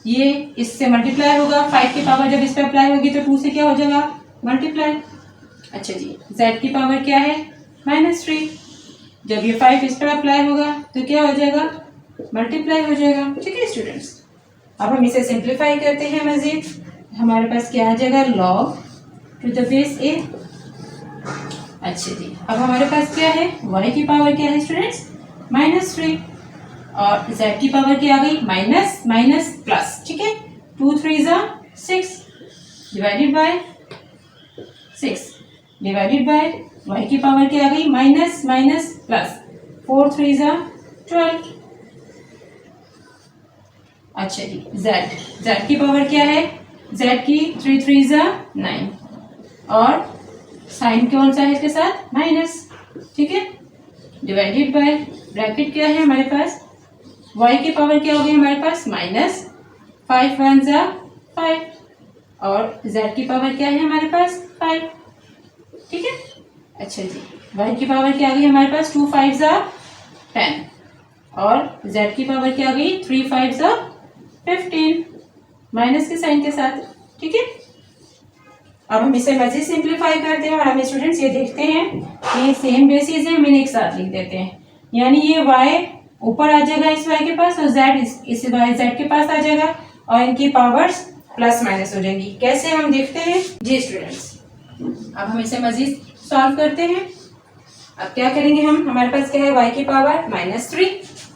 ये इससे मल्टीप्लाई होगा, 5 की पावर जब इस पे अप्लाई होगी तो 2 से क्या हो जाएगा, मल्टीप्लाई। अच्छा जी, z की पावर क्या है, -3, जब ये 5 इस पर अप्लाई होगा तो क्या हो जाएगा, मल्टीप्लाई हो जाएगा। ठीक है स्टूडेंट्स, अब हम इसे सिंप्लीफाई करते हैं मजीद। हमारे पास क्या आ जाएगा, log to the base a। अच्छा जी, अब हमारे पास क्या है, y की पावर क्या है स्टूडेंट्स, -3, और z की पावर क्या आ गई, माइनस माइनस प्लस। ठीक है, 2 3 6 divided by 6 divided by y की पावर क्या आ गई, माइनस माइनस प्लस, 4 3 12। अच्छा जी, z की पावर क्या है, z की 3 3 9, और साइन कौन सा है इसके साथ, माइनस। ठीक है, डिवाइडेड बाय ब्रैकेट क्या है हमारे पास, y की पावर क्या होगी हमारे पास, -5 1 5, और z की पावर क्या है हमारे पास, 5। ठीक है, अच्छा जी, y की पावर क्या आ गई हमारे पास, 2 5 10, और z की पावर क्या आ गई, 3 5 15, माइनस के साइन के साथ। ठीक है, अब हम इसे मजीद सिंप्लीफाई करते हैं और हम स्टूडेंट्स ये देखते हैं कि ये सेम बेसिस है, हम इन्हें एक साथ लिख देते हैं। यानी ये y ऊपर आ जाएगा इस y के पास, और z इस y z के पास आ जाएगा, और इनकी पावर्स प्लस माइनस हो जाएंगी। कैसे हम देखते हैं जी स्टूडेंट्स, अब हम इसे मजीद सॉल्व करते हैं। अब क्या करेंगे हम, हमारे पास क्या है, y की पावर -3।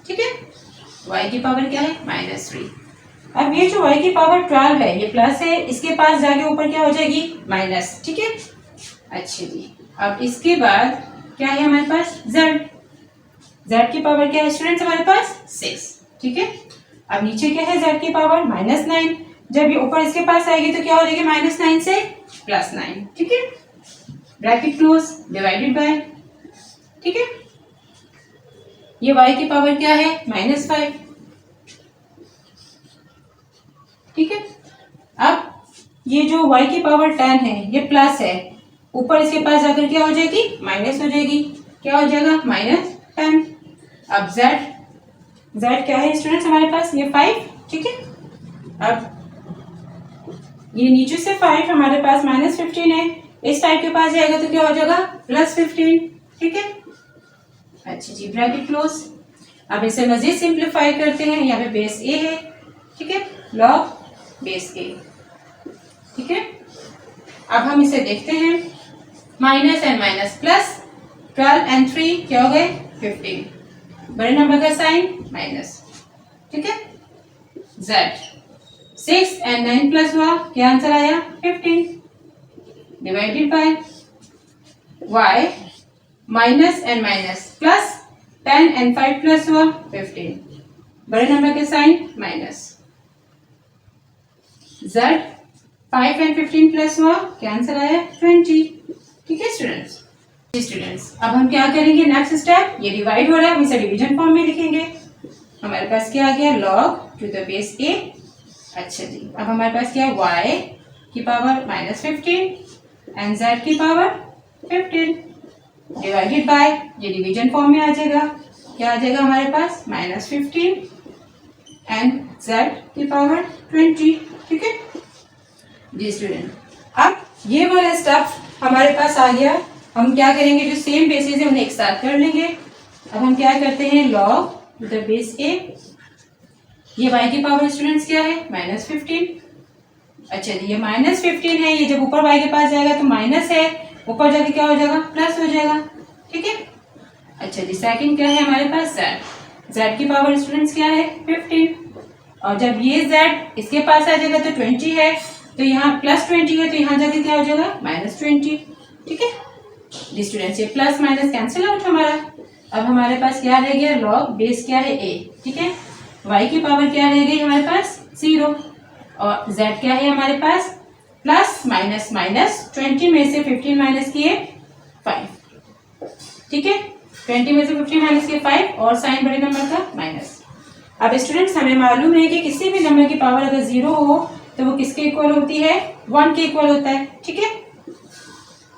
ठीक है, y की पावर क्या है, -3। अब ये जो y की पावर 12 है, ये प्लस है, इसके पास जाके ऊपर क्या हो जाएगी, माइनस। ठीक है, अच्छी जी, अब इसके बाद क्या है हमारे पास, z की पावर क्या है स्टूडेंट्स हमारे पास, 6। ठीक है, अब नीचे क्या है, z की पावर -9, जब ये ऊपर इसके पास आएगी तो क्या हो जाएगी, -9 से +9। ठीक है, ब्रैकेट क्लोज, डिवाइडेड बाय, ठीक है, ये y की पावर क्या है, -5। ठीक है, अब ये जो y की पावर 10 है, ये प्लस है, ऊपर इसके पास जाकर क्या हो जाएगी, माइनस हो जाएगी, क्या हो जाएगा, -10। अब z क्या है स्टूडेंट्स हमारे पास, ये 5। ठीक है, अब ये नीचे से 5 हमारे पास -15 है, इस साइड के पास जाएगा तो क्या हो जाएगा, +15। ठीक है, अच्छा जी, ब्रैकेट क्लोज। अब इसे मजीद सिंप्लीफाई करते हैं, यहाँ पे बेस a है। ठीक है, लॉग बेस a। ठीक है, अब हम इसे देखते हैं, minus and minus plus, 12 and 3 क्या हो गए, 15, बड़े नंबर का साइन माइनस। ठीक है, z 6 एंड 9 प्लस हुआ, क्या आंसर आया, 15, divided by y minus and minus plus, 10 and 5 plus हुआ, 15, बड़े नंबर के sign minus. z 5 and 15 plus हुआ, क्या आंसर आया 20। ठीक है स्टूडेंट्स अब हम क्या करेंगे नेक्स्ट स्टेप, ये डिवाइड हो रहा है हम इसे डिवीजन फॉर्म में लिखेंगे। हमारे पास क्या आ गया log to the base a। अच्छा जी अब हमारे पास क्या है y की पावर -15 एंड z की पावर 15 डिवाइडेड बाय, ये डिवीजन फॉर्म में आ जाएगा, क्या आ जाएगा हमारे पास -15 एंड z की पावर 20। ठीक है जी स्टूडेंट, अब ये वाला स्टेप हमारे पास आ गया। हम क्या करेंगे, जो सेम बेसिस है उन्हें एक साथ कर लेंगे। अब हम क्या करते हैं log to the base a, ये y की पावर स्टूडेंट्स क्या है -15। अच्छा जी ये -15 है, ये जब ऊपर y के पास जाएगा तो माइनस है, ऊपर जाके क्या हो जाएगा प्लस हो जाएगा। ठीक है अच्छा जी सेकंड क्या है हमारे पास z की पावर स्टूडेंट्स क्या है 15, और जब ये z इसके पास आ जाएगा तो 20 है, तो यहाँ +20 है तो यहाँ जाके क्या हो जाएगा -20। ठीक है जी स्टूडेंट्स, ये प्लस माइनस कैंसिल आउट हमारा। अब हमारे पास क्या रह गया log बेस क्या है a। ठीक है y की पावर क्या रह गई हमारे पास 0, और z क्या है हमारे पास प्लस माइनस माइनस 20 में से 15 माइनस किए 5। ठीक है 20 में से 15 माइनस किए 5 और साइन बड़े नंबर का माइनस। अब स्टूडेंट्स हमें मालूम है कि किसी भी नंबर की पावर अगर 0 हो तो वो किसके इक्वल होती है 1 के इक्वल होता है। ठीक है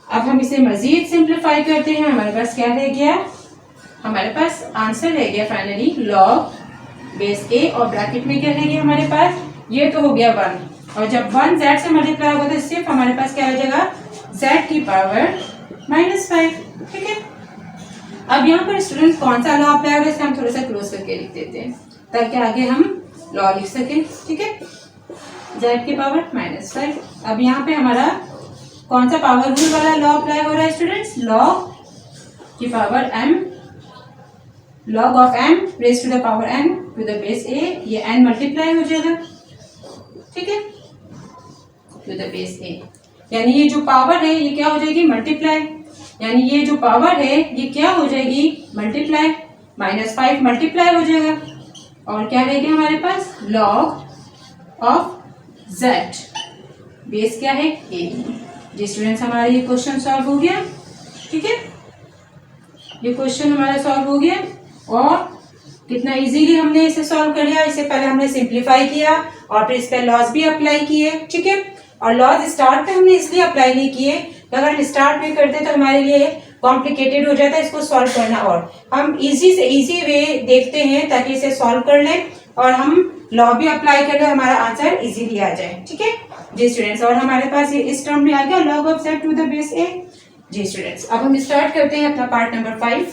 अब हम इसे मजीद सिंप्लीफाई करते हैं। हमारे पास क्या रह गया, हमारे पास आंसर रह गया फाइनली log बेस a, और ब्रैकेट में क्या रह गया हमारे पास, ये तो हो गया 1, और जब 1 z से मल्टीप्लाई होगा तो सिर्फ हमारे पास क्या हो जाएगा z की पावर -5। ठीक है अब यहाँ पर स्टूडेंट कौन सा लॉ अप्लाई हो रहा है, इसे हम थोड़ा सा क्लोज करके लिख देते हैं ताकि आगे हम लॉ लिख सकें। ठीक है z की पावर -5। अब यहाँ पे हमारा कौन सा पावर रूल वाला लॉ अप्लाई हो रहा है स्टूडेंट्स, log की power m, log of m raise to the power n to the base a, ये n मल्टीप्लाई हो जाएगा। ठीक है टू द बेस a, यानी ये जो पावर है ये क्या हो जाएगी मल्टीप्लाई, यानी ये जो पावर है ये क्या हो जाएगी मल्टीप्लाई, -5 मल्टीप्लाई हो जाएगा, और क्या रहेगा हमारे पास log ऑफ z बेस क्या है a। जी स्टूडेंट्स हमारा ये क्वेश्चन सॉल्व हो गया। ठीक है ये क्वेश्चन हमारा सॉल्व हो गया, और कितना इजीली हमने इसे सॉल्व कर लिया। इससे पहले हमने सिंप्लीफाई किया और फिर इस पर लॉज भी अप्लाई किए। ठीक है और लॉज स्टार्ट पे हमने इसलिए अप्लाई नहीं किए, अगर स्टार्ट में करते तो हमारे लिए कॉम्प्लिकेटेड हो जाता है इसको सॉल्व करना, और हम इजी से इजी वे देखते हैं ताकि इसे सॉल्व कर लें और हम लॉ भी अप्लाई कर ले, हमारा आंसर इजीली आ जाए। ठीक है जी स्टूडेंट्स, और हमारे पास ये इस टर्म में आ गया log of z to the base a। जी स्टूडेंट्स अब हम स्टार्ट करते हैं अपना पार्ट नंबर 5।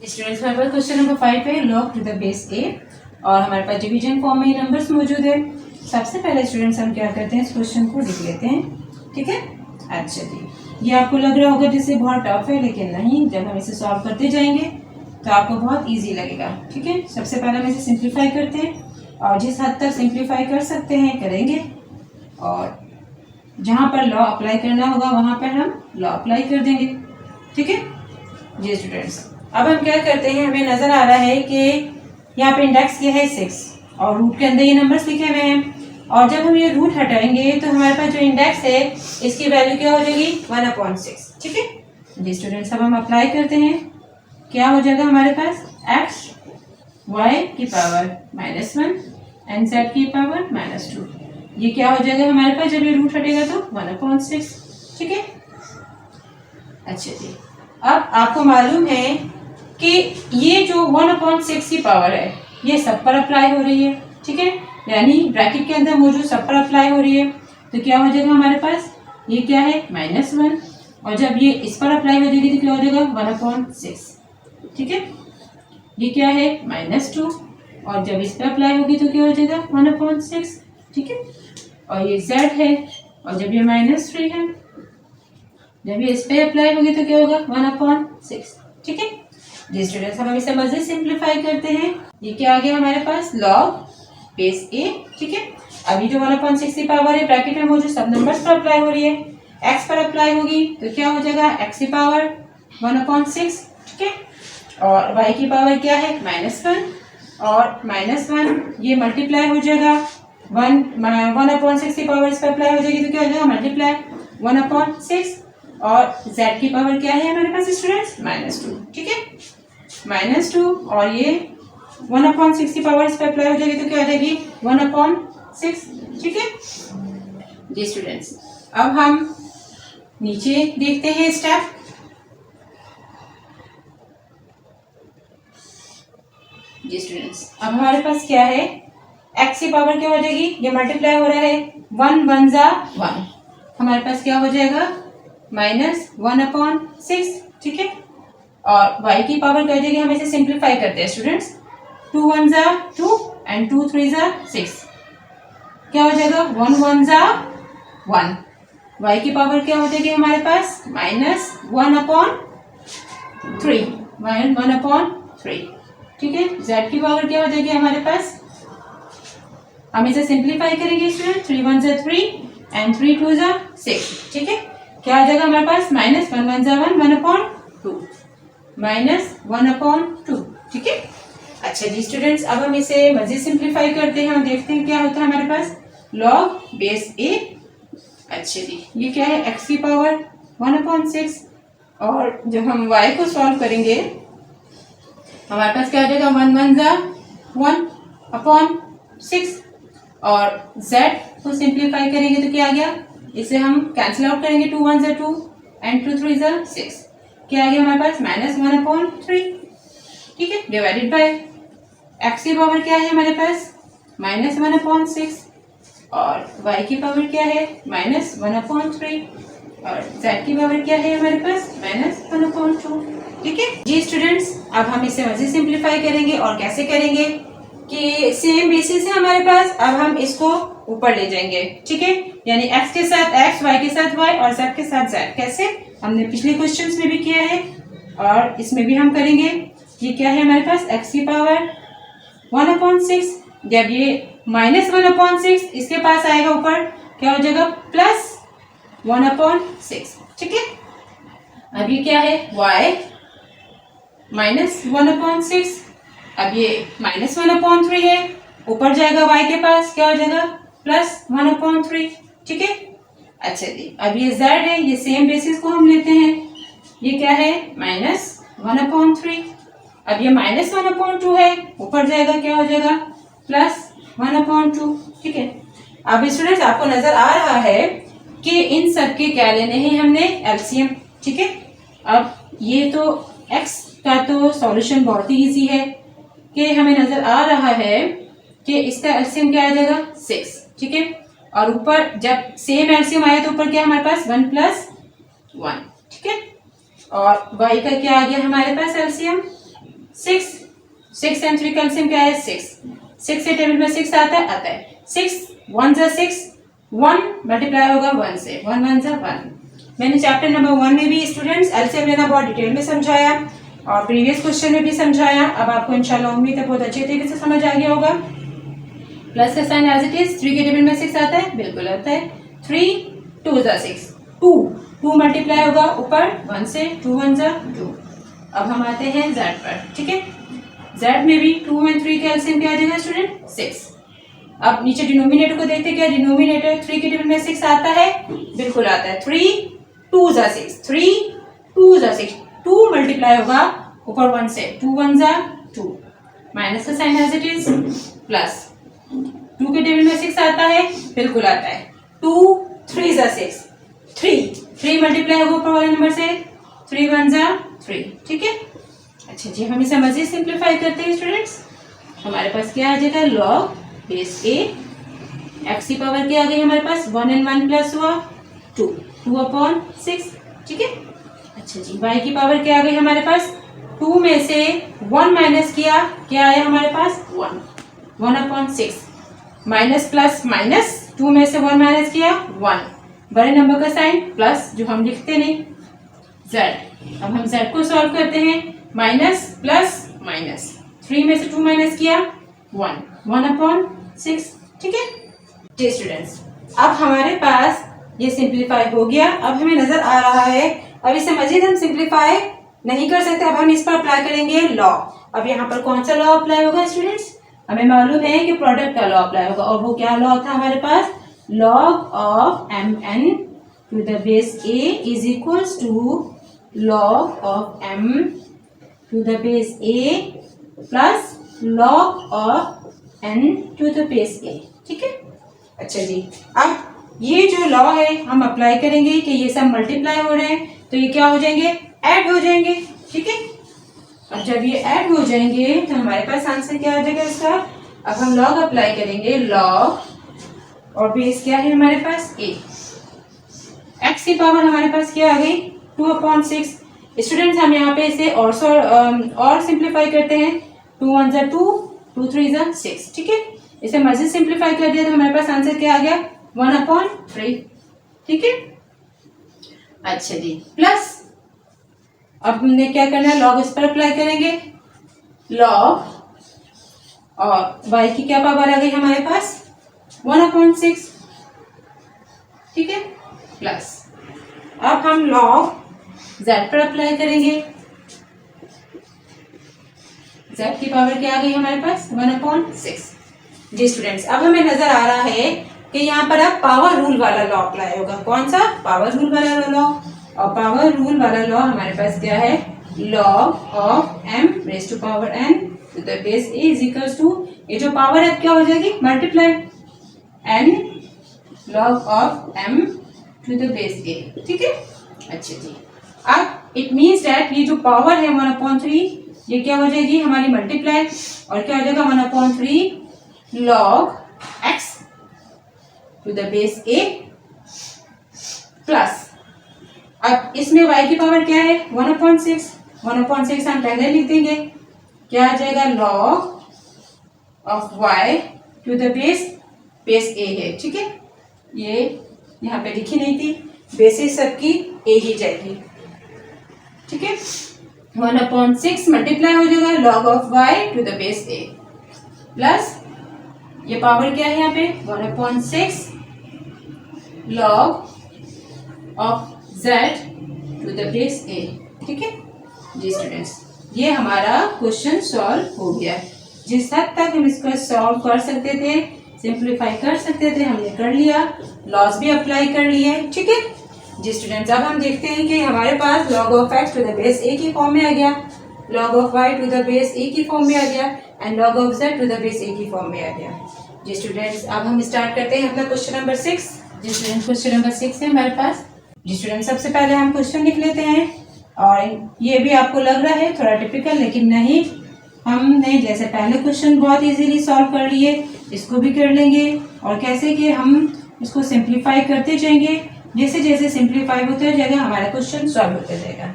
स्टूडेंट्स हमारे पास क्वेश्चन नंबर 5 है log to the base a, और हमारे पास डिवीजन फॉर्म में ये नंबर्स मौजूद है। सबसे पहले स्टूडेंट्स हम क्या करते हैं इस क्वेश्चन को लिख लेते हैं। ठीक है अच्छा जी ये आपको लग रहा होगा जैसे बहुत टफ है, लेकिन नहीं, जब हम इसे सॉल्व करते जाएंगे तो आपको बहुत ईजी लगेगा। ठीक है सबसे पहले हम इसे सिंप्लीफाई करते हैं, और जिस हद तक सिंप्लीफाई कर सकते हैं करेंगे, और जहाँ पर लॉ अप्लाई करना होगा वहाँ पर हम लॉ अप्लाई कर देंगे। ठीक है जी स्टूडेंट्स अब हम क्या करते हैं, हमें नज़र आ रहा है कि यहाँ पे इंडेक्स क्या है 6, और रूट के अंदर ये नंबर्स लिखे हुए हैं, और जब हम ये रूट हटाएंगे तो हमारे पास जो इंडेक्स है इसकी वैल्यू क्या हो जाएगी 1/6। ठीक है जी स्टूडेंट्स अब हम अप्लाई करते हैं, क्या हो जाएगा हमारे पास x y की पावर -1 एंड z की पावर -2, ये क्या हो जाएगा हमारे पास जब ये रूट हटेगा तो 1/6। ठीक है अच्छा जी अब आपको मालूम है कि ये जो 1/6 की पावर है ये सब पर अप्लाई हो रही है। ठीक है यानी ब्रैकेट के अंदर मौजूद सब पर अप्लाई हो रही है, तो क्या हो जाएगा हमारे पास ये क्या है -1, और जब ये इस पर अप्लाई हो जाएगी तो क्या हो जाएगा 1/6। ठीक है ये क्या है -2, और जब इस पर अप्लाई होगी तो क्या हो जाएगा 1/6। ठीक है और ये z है, और जब ये -3 है, जब ये इस पे अप्लाई होगी तो क्या होगा 1/6। ठीक है जी स्टूडेंट्स हम इसे मजीद सिंप्लीफाई करते हैं, ये क्या आ गया हमारे पास log बेस a। ठीक है अभी जो 1/6 की पावर है ब्रैकेट में मौजूद सब नंबर्स पर अप्लाई हो रही है, x पर अप्लाई होगी तो क्या हो जाएगा x की पावर 1/6। ठीक है और y की पावर क्या है -1, और -1 ये मल्टीप्लाई हो जाएगा 1/6 की पावर इस पर अप्लाई हो जाएगी तो क्या हो जाएगा मल्टीप्लाई 1/6 और z की पावर क्या है हमारे पास स्टूडेंट्स -2 ठीक है -2 और ये 1/6 की पावर इस पर अप्लाई हो जाएगी तो क्या हो जाएगी 1/6 ठीक है जी स्टूडेंट्स। अब हम नीचे देखते हैं स्टेप। जी स्टूडेंट्स अब हमारे पास क्या है x की पावर क्या हो जाएगी ये मल्टीप्लाई हो रहा है 1 1 जा 1 हमारे पास क्या हो जाएगा -1/6 ठीक है और y की पावर क्या हो जाएगी हम इसे सिंप्लीफाई करते हैं स्टूडेंट्स 2 1 जा 2 एंड 2 3 जा 6 क्या हो जाएगा 1 1 जा 1 y की पावर क्या हो जाएगी हमारे पास -1/3 ठीक है z की पावर क्या हो जाएगी हमारे पास हम इसे सिंप्लीफाई करेंगे स्टूडेंट 3 1 जा 3 एंड 3 2 जा 6 ठीक है क्या आ जाएगा हमारे पास -1 1 जा 1 1/2 -1/2 ठीक है। अच्छा जी स्टूडेंट्स अब हम इसे मजीद सिंप्लीफाई करते हैं और देखते हैं क्या होता है हमारे पास log बेस a। अच्छा जी ये क्या है x की पावर 1/6 और जब हम y को सॉल्व करेंगे हमारे पास क्या आ जाएगा 1 1 जा 1/6 और z को सिंप्लीफाई करेंगे तो क्या आ गया इसे हम कैंसिल आउट करेंगे 2 1 जा 2 एंड 2 3 जा 6 क्या आ गया हमारे पास -1/3 ठीक है डिवाइडेड बाय x की पावर क्या है हमारे पास -1/6 और y की पावर क्या है -1/3 और z की पावर क्या है हमारे पास -1/2 ठीक है जी स्टूडेंट्स अब हम इसे मजीद सिंप्लीफाई करेंगे और कैसे करेंगे कि सेम बेसिस है हमारे पास अब हम इसको ऊपर ले जाएंगे ठीक है यानी x के साथ x y के साथ y और z के साथ z कैसे हमने पिछले क्वेश्चंस में भी किया है और इसमें भी हम करेंगे। ये क्या है हमारे पास x की पावर 1/6 जब ये -1/6 इसके पास आएगा ऊपर क्या हो जाएगा +1/6 ठीक है। अब ये क्या है y -1/6 अब ये -1/3 है ऊपर जाएगा y के पास क्या हो जाएगा +1/3 ठीक है। अच्छा जी अब ये z है ये सेम बेसिस को हम लेते हैं ये क्या है -1/3 अब ये -1/2 है ऊपर जाएगा क्या हो जाएगा +1/2 ठीक है। अब स्टूडेंट्स आपको नजर आ रहा है कि इन सब के क्या लेने हैं हमने एलसीएम ठीक है। अब ये तो x का तो सॉल्यूशन बहुत ही इजी है कि हमें नजर आ रहा है कि इसका एलसीएम क्या आ जाएगा 6 ठीक है और ऊपर जब सेम एलसीएम आया तो ऊपर क्या हमारे पास 1 + 1 ठीक है और y का क्या आ गया हमारे पास एलसीएम 6 एंड 3 का एलसीएम क्या है 6 से टेबल में 6 आता है 6 1 जा 6 1 मल्टीप्लाई होगा 1 से 1 1 जा 1। मैंने चैप्टर नंबर 1 में भी स्टूडेंट्स एलसीएम लेना बहुत डिटेल में समझाया और प्रीवियस क्वेश्चन में भी समझाया। अब आपको इंशाल्लाह उम्मीद है बहुत अच्छे तरीके से समझ आ गया होगा। प्लस का साइन एज इट इज 3 के टेबल में 6 आता है बिल्कुल आता है 3 2 जा 6 2 मल्टीप्लाई होगा ऊपर 1 से 2 1 जा 2। अब हम आते हैं z पर ठीक है z में भी 2 एंड 3 का एलसीएम क्या आ जाएगा स्टूडेंट 6। अब नीचे डिनोमिनेटर को देखते क्या डिनोमिनेटर 3 के टेबल में 6 आता है बिल्कुल आता है 3 2 जा 6 3 2 जा 6 2 मल्टीप्लाई होगा ऊपर 1 से 2 1 जा 2 माइनस का sign as it is plus 2 के टेबल में 6 आता है बिल्कुल आता है 2 3 जा 6 3 मल्टीप्लाई होगा ऊपर वाले नंबर से 3 1 जा 3 ठीक है। अच्छा जी हम इसे मजीद सिंप्लीफाई करते हैं स्टूडेंट्स हमारे पास क्या आ जाएगा log बेस a x की पावर क्या आ गई हमारे पास 1 and 1 प्लस हुआ 2/6 ठीक है। अच्छा जी y की पावर क्या आ गई हमारे पास 2 में से 1 माइनस किया क्या आया हमारे पास 1/6 माइनस प्लस माइनस 2 में से 1 माइनस किया 1 बड़े नंबर का साइन प्लस जो हम लिखते नहीं z। अब हम z को सॉल्व करते हैं माइनस प्लस माइनस 3 में से 2 माइनस किया 1/6 ठीक है। जी स्टूडेंट्स अब हमारे पास ये सिंप्लीफाई हो गया। अब हमें नजर आ रहा है अब इसे मजीद हम सिंप्लीफाई नहीं कर सकते अब हम इस पर अप्लाई करेंगे लॉ। अब यहाँ पर कौन सा लॉ अप्लाई होगा स्टूडेंट्स हमें मालूम है कि प्रोडक्ट का लॉ अप्लाई होगा, और वो क्या लॉ था हमारे पास, log of M N to the base A is equals to log of M to the base A plus log of N to the base A. ठीक है, अच्छा जी, अब ये जो लॉ है हम अप्लाई करेंगे कि ये सब मल्टीप्लाई हो रहे हैं, तो ये क्या हो जाएंगे, ऐड हो जाएंगे। ठीक है, अब जब ये ऐड हो जाएंगे तो हमारे पास आंसर क्या आ जाएगा इसका। अब हम लॉग अप्लाई करेंगे, लॉग और बेस क्या है हमारे पास ए, एक्स की पावर हमारे पास क्या आ गई 2/6। स्टूडेंट्स हम यहाँ पे इसे और सिंप्लीफाई करते हैं, 2 1 जा 2, 2 3 जा 6। ठीक है, इसे मजीद सिंप्लीफाई कर दिया तो हमारे पास आंसर क्या आ गया 1/3। ठीक है, अच्छा जी, प्लस अब हमने क्या करना है, लॉग इस पर अप्लाई करेंगे, लॉग और y की क्या पावर आ गई हमारे पास 1/6। ठीक है, प्लस अब हम लॉग z पर अप्लाई करेंगे, z की पावर क्या आ गई हमारे पास 1/6। जी स्टूडेंट्स, अब हमें नजर आ रहा है कि यहाँ पर अब पावर रूल वाला लॉ अप्लाई होगा। कौन सा, पावर रूल वाला लॉ। और पावर रूल वाला लॉ हमारे पास क्या है, log of m raise to power n to the base a is equals to, ये जो पावर है क्या हो जाएगी multiply n log of m to the base a। ठीक है, अच्छा जी, अब इट मीन्स दैट ये जो पावर है 1/3 ये क्या हो जाएगी हमारी मल्टीप्लाई, और क्या हो जाएगा 1/3 log x to the base a plus, अब इसमें y की पावर क्या है 1/6, 1/6 हम पहले लिख देंगे, क्या आ जाएगा log of y to the base a है। ठीक है, ये यहाँ पे लिखी नहीं थी, बेसिस सबकी a ही जाएगी। ठीक है, 1/6 मल्टीप्लाई हो जाएगा log of y to the base a plus, ये पावर क्या है यहाँ पे 1/6 log of z to the base a। ठीक है जी स्टूडेंट्स, ये हमारा क्वेश्चन सॉल्व हो गया। जिस हद तक हम इसको सॉल्व कर सकते थे, सिंप्लीफाई कर सकते थे, हमने कर लिया, लॉस भी अप्लाई कर लिए। ठीक है जी स्टूडेंट्स, अब हम देखते हैं कि हमारे पास log of x to the base a की फॉर्म में आ गया, log of y to the base a की फॉर्म में आ गया, and log of z to the base a की फॉर्म में आ गया। जी स्टूडेंट्स, अब हम स्टार्ट करते हैं अपना क्वेश्चन नंबर 6। जी स्टूडेंट, क्वेश्चन नंबर 6 है हमारे पास। जी स्टूडेंट, सबसे पहले हम क्वेश्चन लिख लेते हैं, और ये भी आपको लग रहा है थोड़ा टिपिकल, लेकिन नहीं, हमने जैसे पहले क्वेश्चन बहुत इजीली सॉल्व कर लिए, इसको भी कर लेंगे, और कैसे कि हम इसको सिंप्लीफाई करते जाएंगे, जैसे जैसे सिंप्लीफाई होते जाएगा हमारा क्वेश्चन सॉल्व होता जाएगा।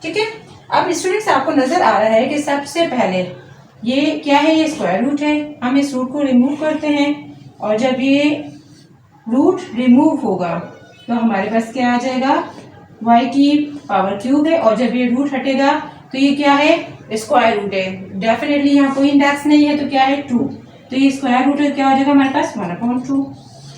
ठीक है, अब स्टूडेंट्स आपको नजर आ रहा है कि सबसे पहले ये क्या है, ये स्क्वायर रूट है, हम इस रूट को रिमूव करते हैं, और जब ये रूट रिमूव होगा तो हमारे पास क्या आ जाएगा, y की पावर क्यूब है, और जब ये रूट हटेगा तो ये क्या है, स्क्वायर रूट है। डेफिनेटली यहाँ कोई इंडेक्स नहीं है तो क्या है 2, तो ये स्क्वायर रूट क्या हो जाएगा हमारे पास 1/2।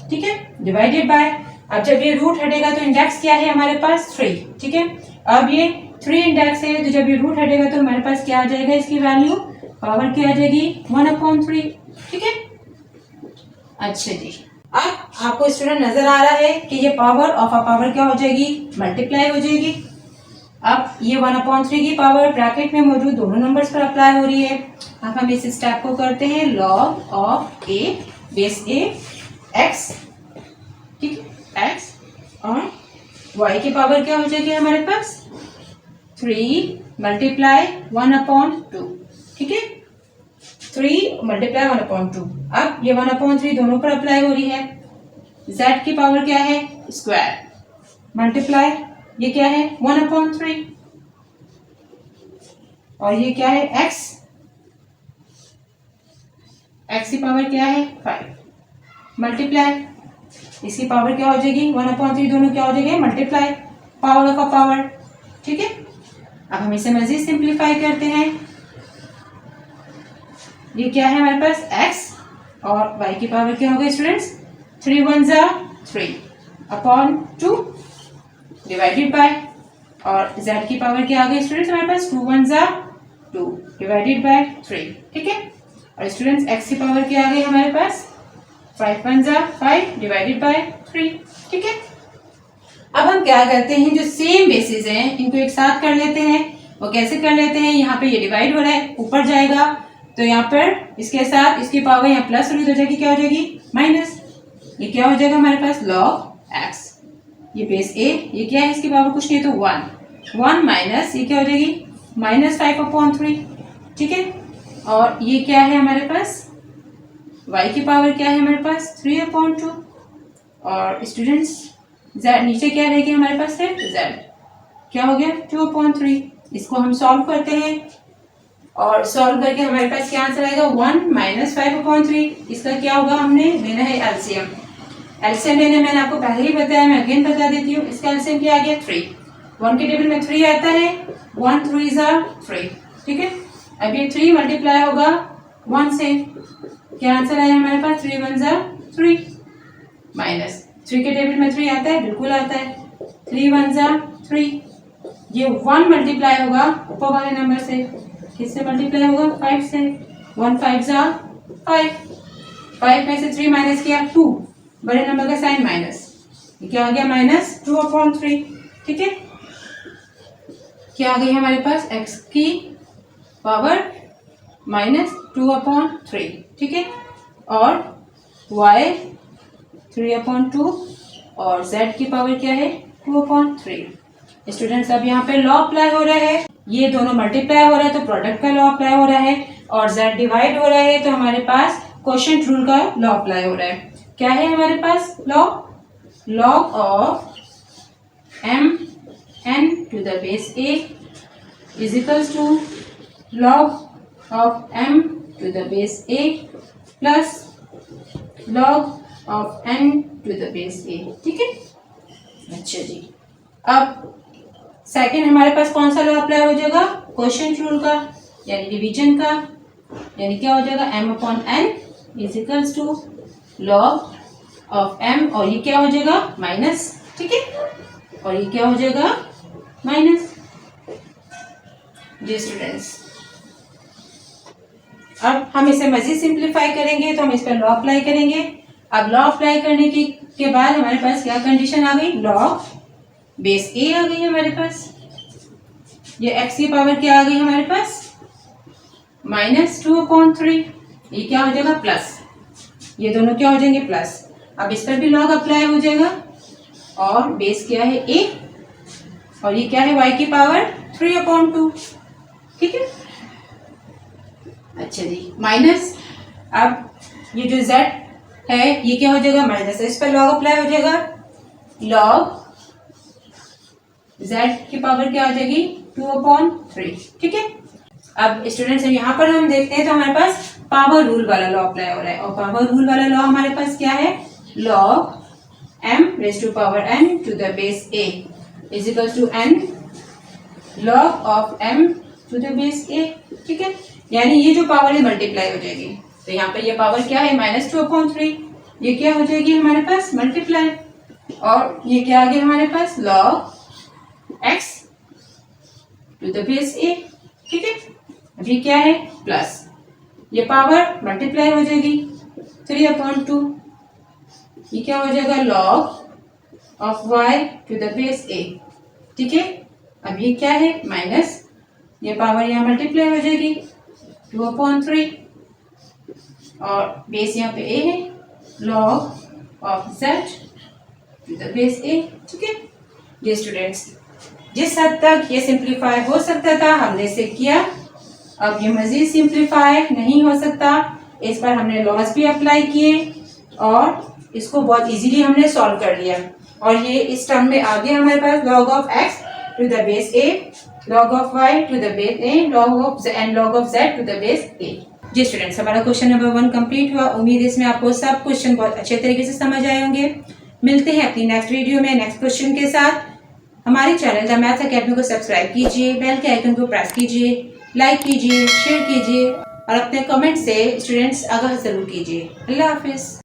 ठीक है, डिवाइडेड बाय, अब जब ये रूट हटेगा तो इंडेक्स क्या है हमारे पास 3। ठीक है, अब ये 3 इंडेक्स है, तो जब ये रूट हटेगा तो हमारे पास क्या आ जाएगा, इसकी वैल्यू पावर क्या आ जाएगी 1/3। ठीक है, अच्छा जी, अब आपको स्टूडेंट नजर आ रहा है कि ये पावर ऑफ अ पावर क्या हो जाएगी, मल्टीप्लाई हो जाएगी। अब ये 1/3 की पावर ब्रैकेट में मौजूद दोनों नंबर्स पर अप्लाई हो रही है। अब हम इस स्टेप को करते हैं, log of a base a x, ठीक है, x, और y की पावर क्या हो जाएगी हमारे पास 3 मल्टीप्लाई 1/2। ठीक है, 3 मल्टीप्लाई 1/2। अब ये 1/3 दोनों पर अप्लाई हो रही है। z की पावर क्या है स्क्वायर मल्टीप्लाई, ये क्या है 1/3, और ये क्या है x, x की पावर क्या है 5 मल्टीप्लाई, इसकी पावर क्या हो जाएगी 1/3, दोनों क्या हो जाएंगे multiply, power of a power. ठीक है, अब हम इसे मजीद सिंप्लीफाई करते हैं, ये क्या है हमारे पास x, और y की पावर क्या हो गई स्टूडेंट्स 3 1 जा 3/2 डिवाइडेड बाय, और z की पावर क्या आ गई स्टूडेंट्स हमारे पास 2 1 जा 2 डिवाइडेड बाय 3। ठीक है, और स्टूडेंट्स x की पावर क्या आ गई हमारे पास 5 1 जा 5 डिवाइडेड बाय 3। ठीक है, अब हम क्या करते हैं, जो सेम बेसिस हैं इनको एक साथ कर लेते हैं। वो कैसे कर लेते हैं, यहाँ पे ये डिवाइड हो रहा है, ऊपर जाएगा तो यहाँ पर इसके साथ इसकी पावर यहाँ प्लस हो जाएगी, क्या हो जाएगी माइनस। ये क्या हो जाएगा हमारे पास log x, ये बेस a, ये क्या है इसकी पावर कुछ नहीं तो 1 माइनस ये क्या हो जाएगी -5/3। ठीक है, और ये क्या है हमारे पास y की पावर क्या है हमारे पास 3/2। और स्टूडेंट्स z नीचे क्या रहेगी हमारे पास है z, क्या हो गया 2/3। इसको हम सॉल्व करते हैं और सॉल्व करके हमारे पास क्या आंसर आएगा 1 - 5/3। इसका क्या होगा, हमने लेना है एलसीएम। एलसीएम लेने मैंने आपको पहले ही बताया, मैं अगेन बता देती हूँ। इसका एलसीएम क्या आ गया 3, 1 के टेबल में 3 आता है, 1 3 = 3। ठीक है, अब ये 3 मल्टीप्लाई होगा 1 से, क्या आंसर आया हमारे पास 3 1 = 3 माइनस 3 के टेबल में 3 आता है, बिल्कुल आता है, 3 1 = 3। ये 1 मल्टीप्लाई होगा ऊपर वाले नंबर से, किससे मल्टीप्लाई होगा 5 से, 1 5 = 5, 5 में से 3 माइनस किया 2, बड़े नंबर का साइन माइनस, ये क्या आ गया -2/3। ठीक है, क्या आ गई हमारे पास x की पावर -2/3। ठीक है, और y 3/2 और z की पावर क्या है 2/3। स्टूडेंट्स अब यहाँ पे लॉ अप्लाई हो रहा है, ये दोनों मल्टीप्लाई हो रहा है तो प्रोडक्ट का लॉ अप्लाई हो रहा है, और z डिवाइड हो रहा है तो हमारे पास क्वोशिएंट रूल का लॉ अप्लाई हो रहा है। क्या है हमारे पास law, log of mn to the base a is equals to log of m to the base a plus log of n to the base a। ठीक है, अच्छा जी, अब सेकंड हमारे पास कौन सा लॉ अप्लाई हो जाएगा, क्वोशिएंट रूल का, यानी डिवीजन का, यानी क्या हो जाएगा m/n is equals to log of m, और ये क्या हो जाएगा माइनस। ठीक है, और ये क्या हो जाएगा माइनस। जी स्टूडेंट्स, अब हम इसे मजीद सिंप्लीफाई करेंगे तो हम इस पर लॉ अप्लाई करेंगे। अब लॉ अप्लाई करने के बाद हमारे पास क्या कंडीशन आ गई, log बेस a आ गई हमारे पास, ये x की पावर क्या आ गई हमारे पास -2/3, ये क्या हो जाएगा प्लस, ये दोनों क्या हो जाएंगे प्लस। अब इस पर भी log अप्लाई हो जाएगा, और बेस क्या है a, और ये क्या है y की पावर 3/2। ठीक है, अच्छा जी, माइनस, अब ये जो z है ये क्या हो जाएगा माइनस, इस पर log अप्लाई हो जाएगा, log z की पावर क्या आ जाएगी 2/3। ठीक है, अब स्टूडेंट्स यहाँ पर हम देखते हैं तो हमारे पास पावर रूल वाला लॉ अप्लाई हो रहा है, और पावर रूल वाला लॉ हमारे पास क्या है, log m⁻n to the base a is equals to n log of m to the base a। ठीक है, यानी ये जो पावर है मल्टीप्लाई हो जाएगी, तो यहाँ पे ये पावर क्या है -2/3, ये क्या हो जाएगी हमारे पास मल्टीप्लाई, और ये क्या आ गया हमारे पास log x to the base a। ठीक है, अभी क्या है प्लस, ये पावर मल्टीप्लाई हो जाएगी 3/2, ये क्या हो जाएगा log of y to the base a। ठीक है, अब ये क्या है माइनस, ये पावर यहाँ मल्टीप्लाई हो जाएगी 2/3, और बेस यहाँ पे a है, log of z to the base a। ठीक है, ये स्टूडेंट्स जिस हद तक ये सिंप्लीफाई हो सकता था हमने इसे किया, अब ये मजीद सिंप्लीफाई नहीं हो सकता। इस पर हमने लॉस भी अप्लाई किए और इसको बहुत इजीली हमने सॉल्व कर लिया, और ये इस टर्म में आ गया हमारे पास log of x to the base a, log of y to the base a, log of z and log of z to the base a। जी स्टूडेंट्स, हमारा क्वेश्चन नंबर 1 कंप्लीट हुआ। उम्मीद है इसमें आपको सब क्वेश्चन बहुत अच्छे तरीके से समझ आए होंगे। मिलते हैं अपनी नेक्स्ट वीडियो में नेक्स्ट क्वेश्चन के साथ। हमारे चैनल द मैथ्स अकेडमी को सब्सक्राइब कीजिए, बेल के आइकन को प्रेस कीजिए, लाइक कीजिए, शेयर कीजिए और अपने कमेंट से स्टूडेंट्स आगाह जरूर कीजिए। अल्लाह हाफिज।